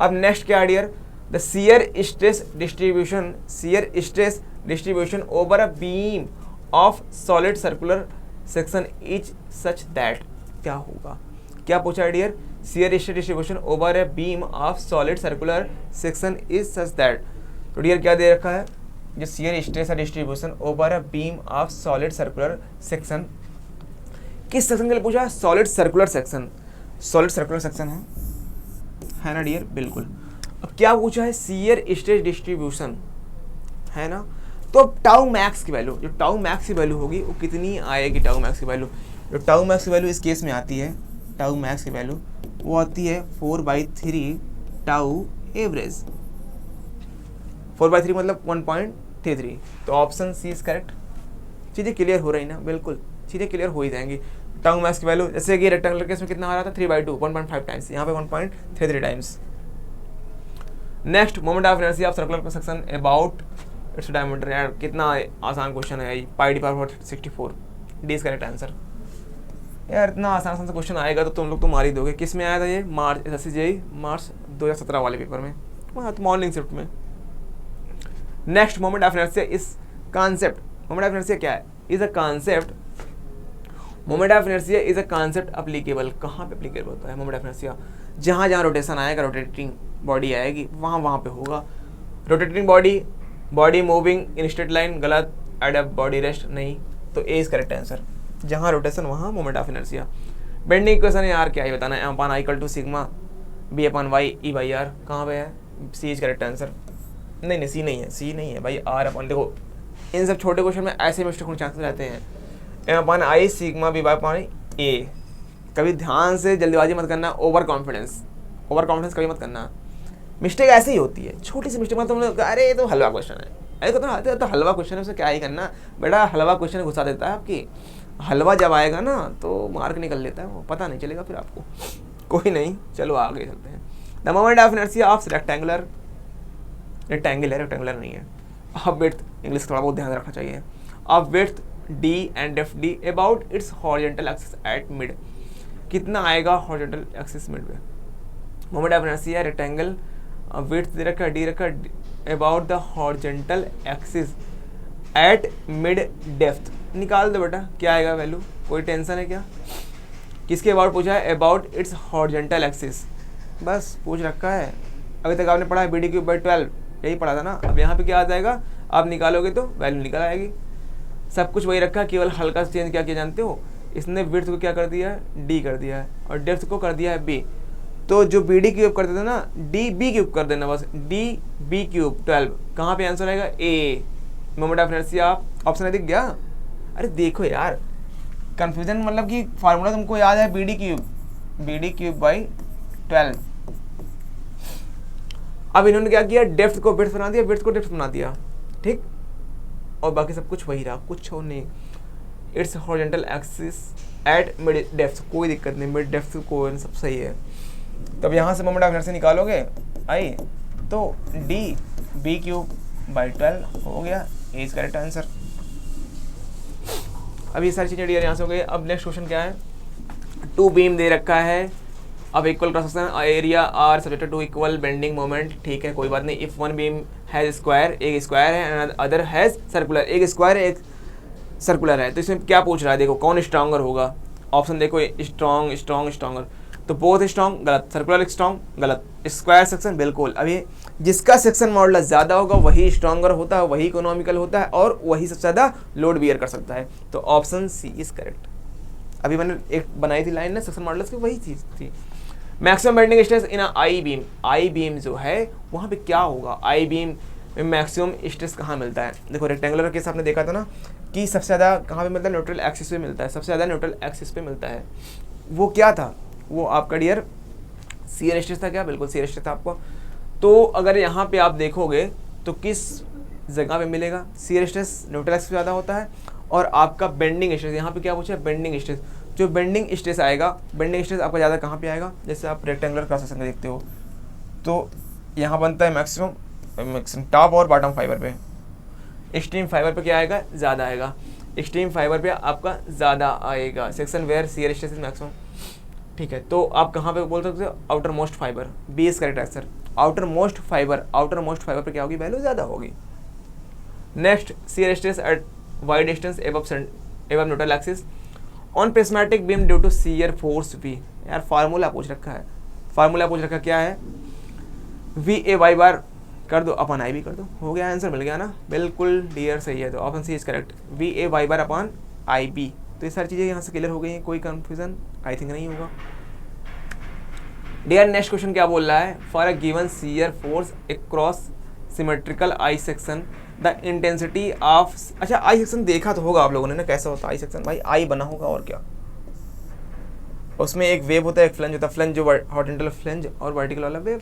अब नेक्स्ट क्या dear? The shear stress distribution, shear stress distribution over a beam of solid circular section is such that. क्या होगा? क्या पूछा है dear? Shear stress distribution over a beam of solid circular section is such that. तो dear क्या दे रखा है? जो shear stress distribution over a beam of solid circular section, किस सेक्शन के लिए पूछा है? Solid circular section. Solid circular section है ना डियर? बिल्कुल। अब क्या पूछा है? शियर स्ट्रेस डिस्ट्रीब्यूशन, है ना? तो अब टाउ मैक्स की वैल्यू, जो टाउ मैक्स की वैल्यू होगी वो कितनी आएगी? टाउ मैक्स की वैल्यू, जो टाउ मैक्स की वैल्यू इस केस में आती है, टाउ मैक्स की वैल्यू वो आती है 4/3 टाउ एवरेज। 4/3 मतलब 1.33। तो ऑप्शन सी इज करेक्ट। चीज़ें क्लियर हो रही ना? बिल्कुल चीज़ें क्लियर हो ही जाएंगी। टाउ मैक्स की वैल्यू, जैसे कि रेक्टेंगुलर केस में कितना आ रहा था? 3/2, 1.5 टाइम्स, यहाँ पे 1.33 times. Next, moment of inertia of circular section about its diameter. यार कितना आसान क्वेश्चन है, pi D power 64। D is correct answer. यार इतना आसान से क्वेश्चन आएगा तो तुम लोग तो मार ही दोगे। किस में आया था ये? मार्च SSC JEE मार्च 2017 वाले पेपर में, वहाँ तो मॉर्निंग शिफ्ट में। नेक्स्ट, मोमेंट ऑफ इनर्शिया इस कॉन्सेप्ट, मोमेंट ऑफ इनर्शिया क्या है? Is a concept, moment of inertia is a concept applicable. कहाँ पे अप्लीकेबल होता है मोमेंट ऑफ इनर्शिया? जहाँ जहाँ रोटेशन आएगा, रोटेटिंग बॉडी आएगी, वहाँ वहाँ पे होगा। Rotating body, body moving in straight line, गलत। एट अ बॉडी रेस्ट, नहीं। तो ए इज करेक्ट आंसर। जहाँ रोटेशन वहाँ moment of inertia. Bending equation यार क्या ही बताना है, m upon I equal to sigma B upon y e by r. कहाँ पे है? सी इज करेक्ट आंसर। नहीं सी नहीं है, सी नहीं है भाई, आर अपॉन। देखो इन सब छोटे क्वेश्चन में ऐसे मिस्टेक होने चांसेस रहते हैं। M upon I sigma B by upon A. कभी ध्यान से जल्दीबाजी मत करना, ओवर कॉन्फिडेंस कभी मत करना। मिस्टेक ऐसे ही होती है, छोटी सी मिस्टेक मतलब अरे ये तो हलवा क्वेश्चन है, अरे तो हलवा क्वेश्चन है, उसे क्या ही करना बेटा। हलवा क्वेश्चन घुसा देता है आपकी। हलवा जब आएगा ना तो मार्क निकल लेता है, वो पता नहीं चलेगा फिर आपको। कोई नहीं, चलो आगे चलते हैं। The moment of inertia of rectangular, rectangular नहीं है। ऑफ विड्थ, इंग्लिश थोड़ा बहुत ध्यान रखना चाहिए। Of width D and F D about its horizontal axis at mid. कितना आएगा हॉरिजॉन्टल एक्सिस मिड पे? Moment of inertia rectangle, width दे रखा, डी रखा, about the horizontal axis at mid depth. निकाल दो बेटा, क्या आएगा वैल्यू? कोई टेंशन है क्या? किसके अबाउट पूछा है? अबाउट इट्स हॉरिजॉन्टल एक्सिस, बस पूछ रखा है। अभी तक आपने पढ़ा है BD³/12, यही पढ़ा था ना। अब यहाँ पे क्या आ जाएगा? आप निकालोगे तो वैल्यू निकल आएगी। सब कुछ वही रखा, केवल हल्का सा चेंज क्या किया जानते हो? इसने विड्थ को क्या कर दिया है? डी कर दिया है, और डेप्थ को कर दिया है बी। तो जो BD³ करते थे ना, DB³ कर देना बस, DB³/12। कहाँ पे आंसर आएगा? ए, मोमेंट ऑफ इनर्शिया। ऑप्शन दिख गया? अरे देखो यार, कंफ्यूजन मतलब कि फार्मूला तुमको याद है, BD³/12। अब इन्होंने क्या किया? डेप्थ को विड्थ बना दिया, विड्थ को डेप्थ बना दिया, ठीक। और बाकी सब कुछ वही रहा, कुछ और नहीं। It's horizontal axis at mid depth, कोई दिक्कत नहीं, मिड डेप्थ को सब सही है। तब यहाँ से मोमेंट ऑफ इनर्शिया निकालोगे आई, तो DB³/12 हो गया, ए इज करेक्ट आंसर। अब ये सारी चीज़ें डियर यहाँ से हो गई। अब नेक्स्ट क्वेश्चन क्या है? टू बीम दे रखा है, अब equal cross section area are subjected to equal bending moment, ठीक है कोई बात नहीं। If one beam has square, एक स्क्वायर है, एंड अदर हैज सर्कुलर, एक स्क्वायर है एक सर्कुलर है, तो इसमें क्या पूछ रहा है? देखो कौन स्ट्रॉन्गर होगा? ऑप्शन देखो, स्ट्रॉन्ग, स्ट्रॉन्गर। तो बोथ स्ट्रॉन्ग गलत, सर्कुलर स्ट्रॉन्ग गलत, स्क्वायर सेक्शन बिल्कुल। अभी जिसका सेक्शन मॉडुलस ज़्यादा होगा वही स्ट्रॉन्गर होता है, वही इकोनॉमिकल होता है और वही सबसे ज़्यादा लोड बियर कर सकता है। तो ऑप्शन सी इज करेक्ट। अभी मैंने एक बनाई थी लाइन ना सेक्शन मॉडुलस की, वही चीज़ थी। Maximum bending stress in I beam, I beam जो है वहाँ पे क्या होगा, आई बीम में मैक्सिमम स्ट्रेस कहाँ मिलता है। देखो रेक्टेंगुलर केस आपने देखा था ना कि सबसे ज़्यादा कहाँ पे मिलता है, न्यूट्रल एक्सिस पे मिलता है, सबसे ज़्यादा न्यूट्रल एक्सिस पे मिलता है। वो क्या था, वो आपका डियर शियर स्ट्रेस था क्या, बिल्कुल शियर स्ट्रेस था आपको। तो अगर यहाँ पे आप देखोगे तो किस जगह पे मिलेगा, शियर स्ट्रेस न्यूट्रल एक्सिस पे ज़्यादा होता है और आपका बेंडिंग स्ट्रेस, यहाँ पे क्या पूछा है बेंडिंग स्ट्रेस, जो बेंडिंग स्ट्रेस आएगा, बेंडिंग स्ट्रेस आपका ज़्यादा कहाँ पे आएगा, जैसे आप रेक्टेंगुलर क्रॉस सेक्शन देखते हो तो यहाँ बनता है मैक्सिमम टॉप और बॉटम फाइबर पे, एक्सट्रीम फाइबर पे क्या आएगा, ज़्यादा आएगा, एक्सट्रीम फाइबर पे आपका ज़्यादा आएगा, section where shear stress is maximum. ठीक है, तो आप कहाँ पे बोल सकते हो, outer most fibre, b is correct answer. Outer most fibre पे क्या होगी, वैल्यू ज़्यादा होगी। Next, shear stress at wide distance above neutral axis on prismatic beam due to shear force v. यार फार्मूला पूछ रखा है, फार्मूला पूछ रखा क्या है, वी ए वाई बार कर दो अपन आई भी कर दो, हो गया, आंसर मिल गया ना, बिल्कुल डियर सही है। तो option c is correct, v a y bar upon I b. तो ये सारी चीज़ें यहाँ से क्लियर हो गई हैं, कोई कंफ्यूजन आई थिंक नहीं होगा। डियर नेक्स्ट क्वेश्चन क्या बोल रहा है, for a given shear force across symmetrical I section the intensity of, अच्छा आई सेक्शन देखा तो होगा आप लोगों ने ना, कैसा होता है आई सेक्शन, भाई आई बना होगा और क्या, उसमें एक वेव होता है, एक फ्लेंज होता है, फ्लेंज जो हॉरिजॉन्टल फ्लेंज और वर्टिकल वाला वेव।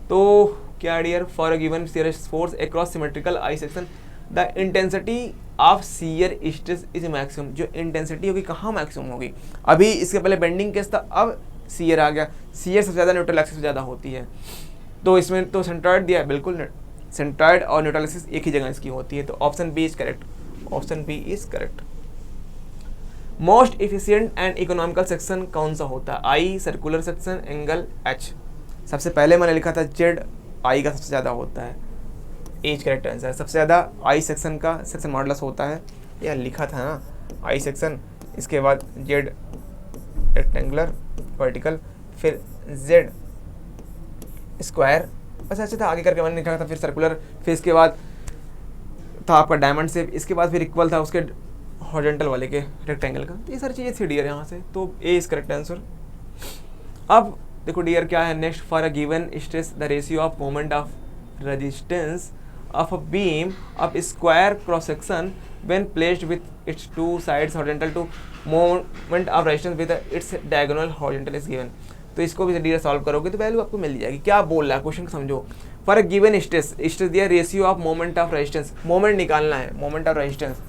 तो क्या dear, for a given shear force across symmetrical I section the intensity of shear stress is maximum, जो इंटेंसिटी होगी कहाँ मैक्सिमम होगी, अभी इसके पहले बेंडिंग केस था, अब शियर आ गया, शियर सबसे ज़्यादा न्यूट्रल एक्सिस से ज़्यादा होती है। तो इसमें तो सेंट्रॉइड दिया है, बिल्कुल सेंट्रॉइड और न्यूट्रल एक्सिस एक ही जगह इसकी होती है। तो option B is correct, option B is correct. Most efficient and economical section कौन सा होता है, I, circular section, angle, h. सबसे पहले मैंने लिखा था जेड, आई का सबसे ज़्यादा होता है, एच करेक्ट आंसर। सबसे ज़्यादा आई सेक्शन का सेक्शन मॉडुलस होता है, यह लिखा था ना आई सेक्शन, इसके बाद जेड रेक्टेंगुलर वर्टिकल, फिर जेड स्क्वायर, बस ऐसे था, आगे करके मैंने लिखा था, फिर सर्कुलर, फिर इसके बाद था आपका डायमंड शेप, इसके बाद फिर इक्वल था उसके हॉरिजॉन्टल वाले के रेक्टेंगल का। तो ये सारी चीज़ें थी डियर यहाँ से, तो ए इज करेक्ट आंसर। अब देखो डियर क्या है next, for a given stress the ratio of moment of resistance of a beam of square cross section when placed with its two sides horizontal to moment of resistance with its diagonal horizontal is given. तो इसको भी dear solve करोगे तो value आपको मिल जाएगी। क्या बोल रहा है क्वेश्चन समझो, for a given stress, stress दिया, ratio of moment of resistance, moment निकालना है, मोमेंट ऑफ रेजिस्टेंस,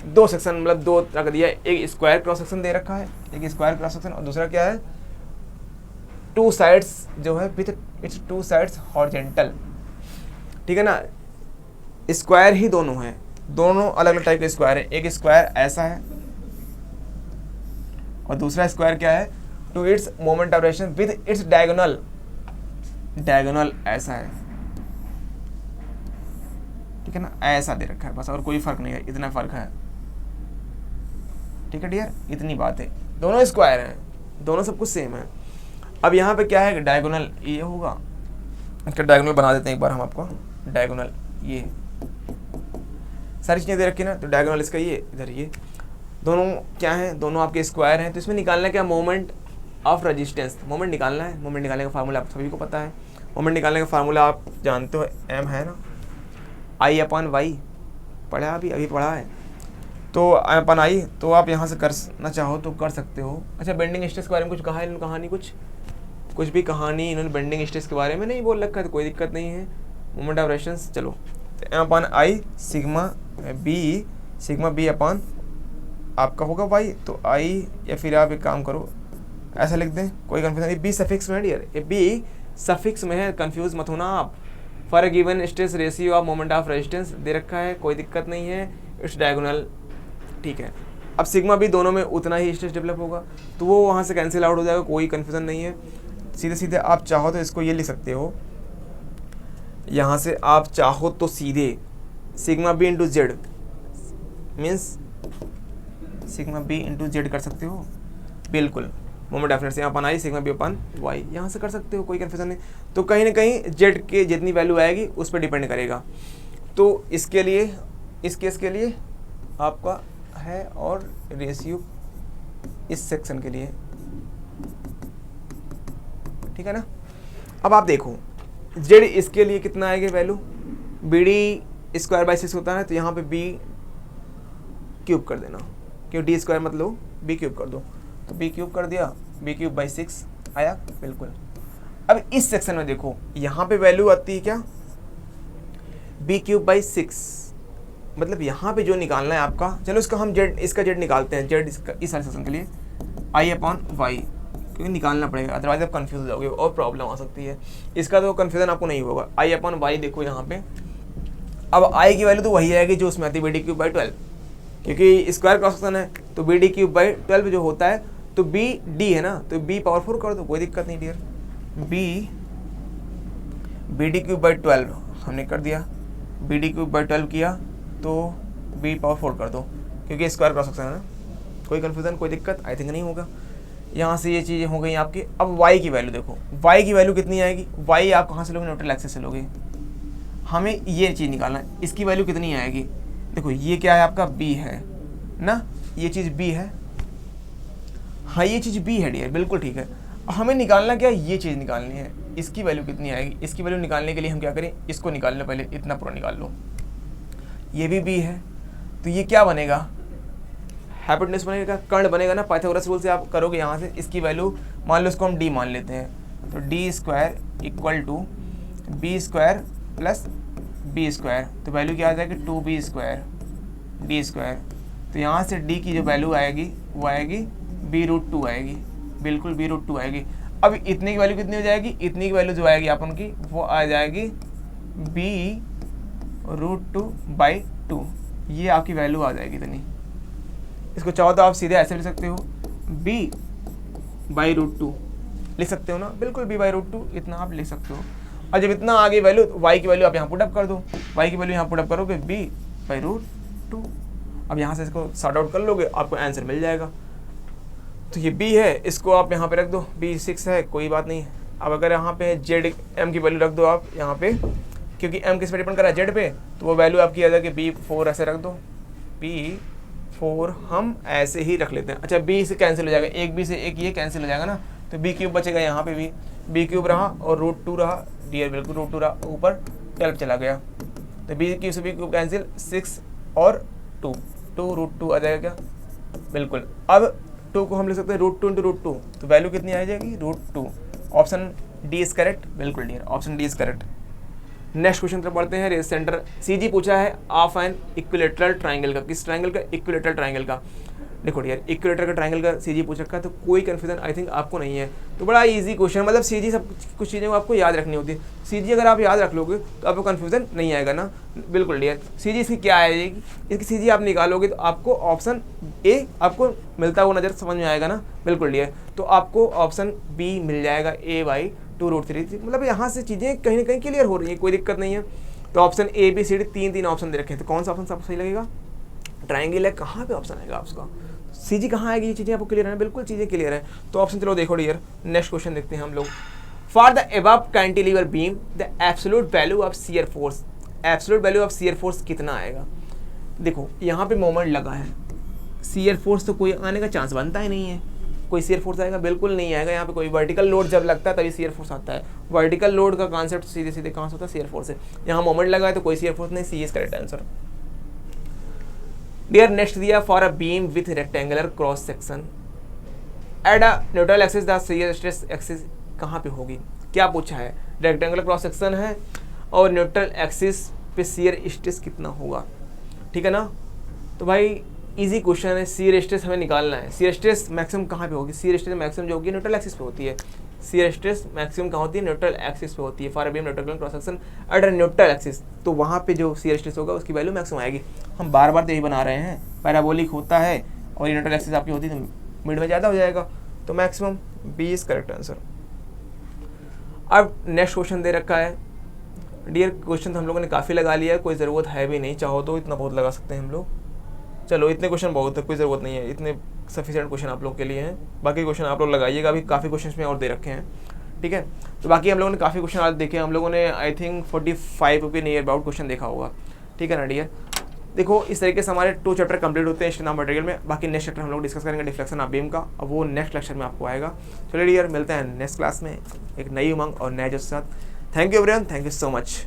दो सेक्शन मतलब दो रख दिया, एक स्क्वायर क्रॉस सेक्शन दे रखा है, एक स्क्वायर क्रॉस सेक्शन और दूसरा क्या है, टू साइड्स जो है with its two sides horizontal. ठीक है ना, स्क्वायर ही दोनों हैं, दोनों अलग अलग टाइप के स्क्वायर है, एक स्क्वायर ऐसा है और दूसरा स्क्वायर क्या है, to its moment of resistance with its diagonal, diagonal ऐसा है। ठीक है ना, ऐसा दे रखा है बस, और कोई फर्क नहीं है, इतना फर्क है। ठीक है डियर, इतनी बात है, दोनों स्क्वायर हैं, दोनों सब कुछ सेम है। अब यहाँ पे क्या है, डायगोनल ये होगा, इसका डायगोनल बना देते हैं एक बार हम आपको, डायगोनल ये सारी चीज़ें दे रखी ना, तो डायगोनल इसका ये इधर, ये दोनों क्या है, दोनों आपके स्क्वायर हैं। तो इसमें निकालना क्या, मोमेंट ऑफ रेजिस्टेंस, मोमेंट निकालना है। मोमेंट निकालने का फार्मूला आप सभी को पता है, मोमेंट निकालने का फार्मूला आप जानते हो, एम है ना, आई अपन वाई, पढ़ा अभी पढ़ा है, तो आई अपन आई। तो आप यहाँ से करना चाहो तो कर सकते हो। अच्छा, बेंडिंग स्ट्रेस के बारे में कुछ कहा है इन्होंने, कहानी कुछ भी कहानी इन्होंने बेंडिंग स्ट्रेस के बारे में नहीं बोल रखा है, तो कोई दिक्कत नहीं है। मोमेंट ऑफ रेजिस्टेंस, चलो तो M upon I sigma B upon आपका होगा वाई, तो आई, या फिर आप एक काम करो ऐसा लिख दें, कोई कन्फ्यूजन नहीं, बी सफिक्स में है डियर, ये बी सफिक्स में है, कंफ्यूज मत होना आप। For a given stress ratio of moment of resistance दे रखा है, कोई दिक्कत नहीं है, इट्स डायगोनल। ठीक है, अब सिग्मा भी दोनों में उतना ही स्ट्रेस डेवलप होगा, तो वो वहाँ से कैंसिल आउट हो जाएगा, कोई कन्फ्यूजन नहीं है। सीधे सीधे आप चाहो तो इसको ये लिख सकते हो, यहाँ से आप चाहो तो सीधे sigma B into Z means sigma B into Z कर सकते हो, बिल्कुल मोमेंट डेफिनेट यहाँ upon I sigma B upon Y, यहाँ से कर सकते हो, कोई कन्फ्यूजन नहीं। तो कहीं ना कहीं जेड के जितनी वैल्यू आएगी उस पर डिपेंड करेगा। तो इसके लिए, इस केस के लिए आपका है, और रेशियो इस सेक्शन के लिए, ठीक है ना। अब आप देखो जेड इसके लिए कितना आएगा value, b D square by 6 होता है, तो यहाँ पे बी क्यूब कर देना, क्यों डी स्क्वायर मतलब बी क्यूब कर दो, तो बी क्यूब कर दिया, बी क्यूब बाई 6 आया, बिल्कुल। अब इस सेक्शन में देखो यहाँ पे वैल्यू आती है क्या, बी क्यूब बाई 6, मतलब यहाँ पे जो निकालना है आपका, चलो इसका हम जेड, इसका जेड निकालते हैं, जेड इसका इस वाले सेक्शन के लिए आई अपॉन वाई, क्योंकि निकालना पड़ेगा, अदरवाइज आप कंफ्यूज हो जाओगे और प्रॉब्लम आ सकती है। इसका तो कन्फ्यूजन आपको नहीं होगा, आई अपॉन वाई देखो यहाँ पे। अब आई की वैल्यू तो वही आएगी जो उसमें आती है, बी डी क्यूब बाई 12, क्योंकि स्क्वायर क्रॉस सेक्शन है, तो बी डी क्यूब बाई 12 जो होता है, तो बी डी है ना, तो बी पावर 4 कर दो, कोई दिक्कत नहीं dear. B d cube by 12 हमने कर दिया, बी डी क्यूब बाई 12 किया तो बी पावर 4 कर दो, क्योंकि स्क्वायर क्रॉस सेक्शन है ना, कोई कन्फ्यूजन कोई दिक्कत आई थिंक नहीं होगा। यहाँ से ये चीज़ें हो गई आपकी। अब y की वैल्यू देखो, y की वैल्यू कितनी आएगी, y आप कहाँ से लोगे, न्यूट्रल एक्सिस से लोगे, हमें ये चीज़ निकालना है, इसकी वैल्यू कितनी आएगी, देखो ये क्या है आपका b है ना, ये चीज़ b है, हाँ ये चीज़ b है डियर, बिल्कुल ठीक है। हमें निकालना क्या, ये चीज़ निकालनी है, इसकी वैल्यू कितनी आएगी, इसकी वैल्यू निकालने के लिए हम क्या करें, इसको निकालने पहले इतना पूरा निकाल लो, ये भी b है, तो ये क्या बनेगा, हाइपोटेन्यूस बनेगा, कर्ण बनेगा ना, पाइथागोरस रूल से आप करोगे यहाँ से, इसकी वैल्यू मान लो इसको हम d मान लेते हैं, तो d square equal to b square plus b square, तो वैल्यू क्या आ जाएगी 2b स्क्वायर डी स्क्वायर, तो यहाँ से d की जो वैल्यू आएगी वो आएगी b√2 आएगी, बिल्कुल b√2 आएगी। अब इतने की वैल्यू कितनी हो जाएगी, इतनी की वैल्यू जो आएगी अपन की वो आ जाएगी b√2/2, ये आपकी वैल्यू आ जाएगी इतनी। इसको चाहो तो आप सीधे ऐसे लिख सकते हो, b/√2 लिख सकते हो ना, बिल्कुल b/√2 इतना आप लिख सकते हो। और जब इतना आगे वैल्यू, y की वैल्यू आप यहाँ पुटअप कर दो, y की वैल्यू यहाँ पुटअप करोगे b/√2, अब यहाँ से इसको सॉर्ट आउट कर लोगे, आपको आंसर मिल जाएगा। तो ये b है, इसको आप यहाँ पे रख दो, b 6 है, कोई बात नहीं। अब अगर यहाँ पे z m की वैल्यू रख दो आप यहाँ पे, क्योंकि m किस पे डिपेंड कर रहा है, z पे, तो वो वैल्यू आपकी आ जाएगी b4 ऐसे रख दो, b4 हम ऐसे ही रख लेते हैं। अच्छा b से कैंसिल हो जाएगा, एक b से एक ये कैंसिल हो जाएगा ना, तो b क्यूब बचेगा यहाँ पे भी, b क्यूब रहा और √2 रहा, डियर बिल्कुल √2 रहा, ऊपर 12 चला गया, तो b क्यूब से b क्यूब कैंसिल, 6 और 2 √2 आ जाएगा क्या, बिल्कुल। अब 2 को हम लिख सकते हैं √2 × √2, तो वैल्यू कितनी आ जाएगी √2। ऑप्शन डी इज करेक्ट, बिल्कुल dear, option D is correct. Next question तरफ बढ़ते हैं। रेस सेंटर सीजी पूछा है ऑफ एन इक्विलेटरल ट्राइंगल का, किस ट्राइंगल का, इक्विलेटरल ट्राइंगल का। देखो यार इक्विलेटर का ट्राइंगल का सीजी पूछ रखा है, तो कोई कंफ्यूजन आई थिंक आपको नहीं है, तो बड़ा इजी क्वेश्चन, मतलब सीजी सब कुछ चीज़ें आपको याद रखनी होती है। सीजी अगर आप याद रख लोगे तो आपको कंफ्यूजन नहीं आएगा ना, बिल्कुल डियर। सीजी इसकी क्या आएगी, इसकी सीजी आप निकालोगे तो आपको ऑप्शन ए आपको मिलता हुआ नज़र समझ में आएगा ना, बिल्कुल डियर। तो आपको ऑप्शन बी मिल जाएगा, a/2√3, मतलब यहाँ से चीज़ें कहीं ना कहीं क्लियर हो रही है, कोई दिक्कत नहीं है। तो option a b c d तीन ऑप्शन दे रखे हैं, तो कौन सा ऑप्शन सबको सही लगेगा, ट्राइंगल है, कहाँ पे ऑप्शन आएगा आपका, सीजी कहाँ आएगी, ये चीज़ें आपको क्लियर है, बिल्कुल चीज़ें क्लियर है। तो ऑप्शन चलो देखो डियर, नेक्स्ट क्वेश्चन देखते हैं हम लोग। For the above cantilever beam the absolute value of shear force, absolute value of shear force कितना आएगा। देखो यहाँ पे मोमेंट लगा है, शियर फोर्स तो कोई आने का चांस बनता ही नहीं है, कोई शियर फोर्स आएगा, बिल्कुल नहीं आएगा। यहाँ पे कोई वर्टिकल लोड जब लगता है तभी शियर फोर्स आता है, वर्टिकल लोड का कॉन्सेप्ट सीधे सीधे कहाँ से होता है, शियर फोर्स है। यहाँ मोमेंट लगा है तो कोई शियर फोर्स नहीं, C is correct answer. Dear next दिया, for a beam with rectangular cross section at a neutral axis the shear stress axis कहाँ पे होगी, क्या पूछा है, रेक्टेंगुलर क्रॉस सेक्शन है और न्यूट्रल एक्सिस पे शियर स्ट्रेस कितना होगा, ठीक है ना। तो भाई इजी क्वेश्चन है, शियर स्ट्रेस हमें निकालना है। शियर स्ट्रेस मैक्सिमम कहाँ पे होगी, शियर स्ट्रेस मैक्सिमम जो होगी न्यूट्रल एक्सिस पे होती है, शियर स्ट्रेस मैक्सिमम कहाँ होती है, न्यूट्रल एक्सिस पे होती है। For a beam rectangular cross section at a neutral axis, तो वहाँ पे जो शियर स्ट्रेस होगा उसकी वैल्यू मैक्सिमम आएगी। हम बार बार तो यही बना रहे हैं, पैराबोलिक होता है और न्यूट्रल एक्सिस आपकी होती है तो मिड में ज़्यादा हो जाएगा, तो maximum b is correct answer. अब नेक्स्ट क्वेश्चन दे रखा है डियर, क्वेश्चन तो हम लोगों ने काफ़ी लगा लिया है, कोई ज़रूरत है भी नहीं, चाहो तो इतना बहुत लगा सकते हैं हम लोग। चलो इतने क्वेश्चन बहुत है, कोई ज़रूरत नहीं है, इतने सफिशिएंट क्वेश्चन आप लोग के लिए हैं। बाकी क्वेश्चन आप लोग लगाइएगा, अभी काफ़ी क्वेश्चन में और दे रखे हैं, ठीक है। तो बाकी हम लोगों ने काफ़ी क्वेश्चन आज देखे, हम लोगों ने आई थिंक 45 के नियर अबाउट क्वेश्चन देखा होगा, ठीक है ना डियर। देखो इस तरीके से हमारे 2 चैप्टर कंप्लीट होते हैं स्टेनोग्राम मटेरियल में। बाकी नेक्स्ट चैप्टर हम लोग डिस्कस करेंगे डिफ्लेक्शन ऑफ बीम का, अब वो नेक्स्ट लेक्चर में आपको आएगा। चलिए डियर, मिलते हैं नेक्स्ट क्लास में एक नई उमंग और नए जोश के साथ। Thank you everyone, thank you so much.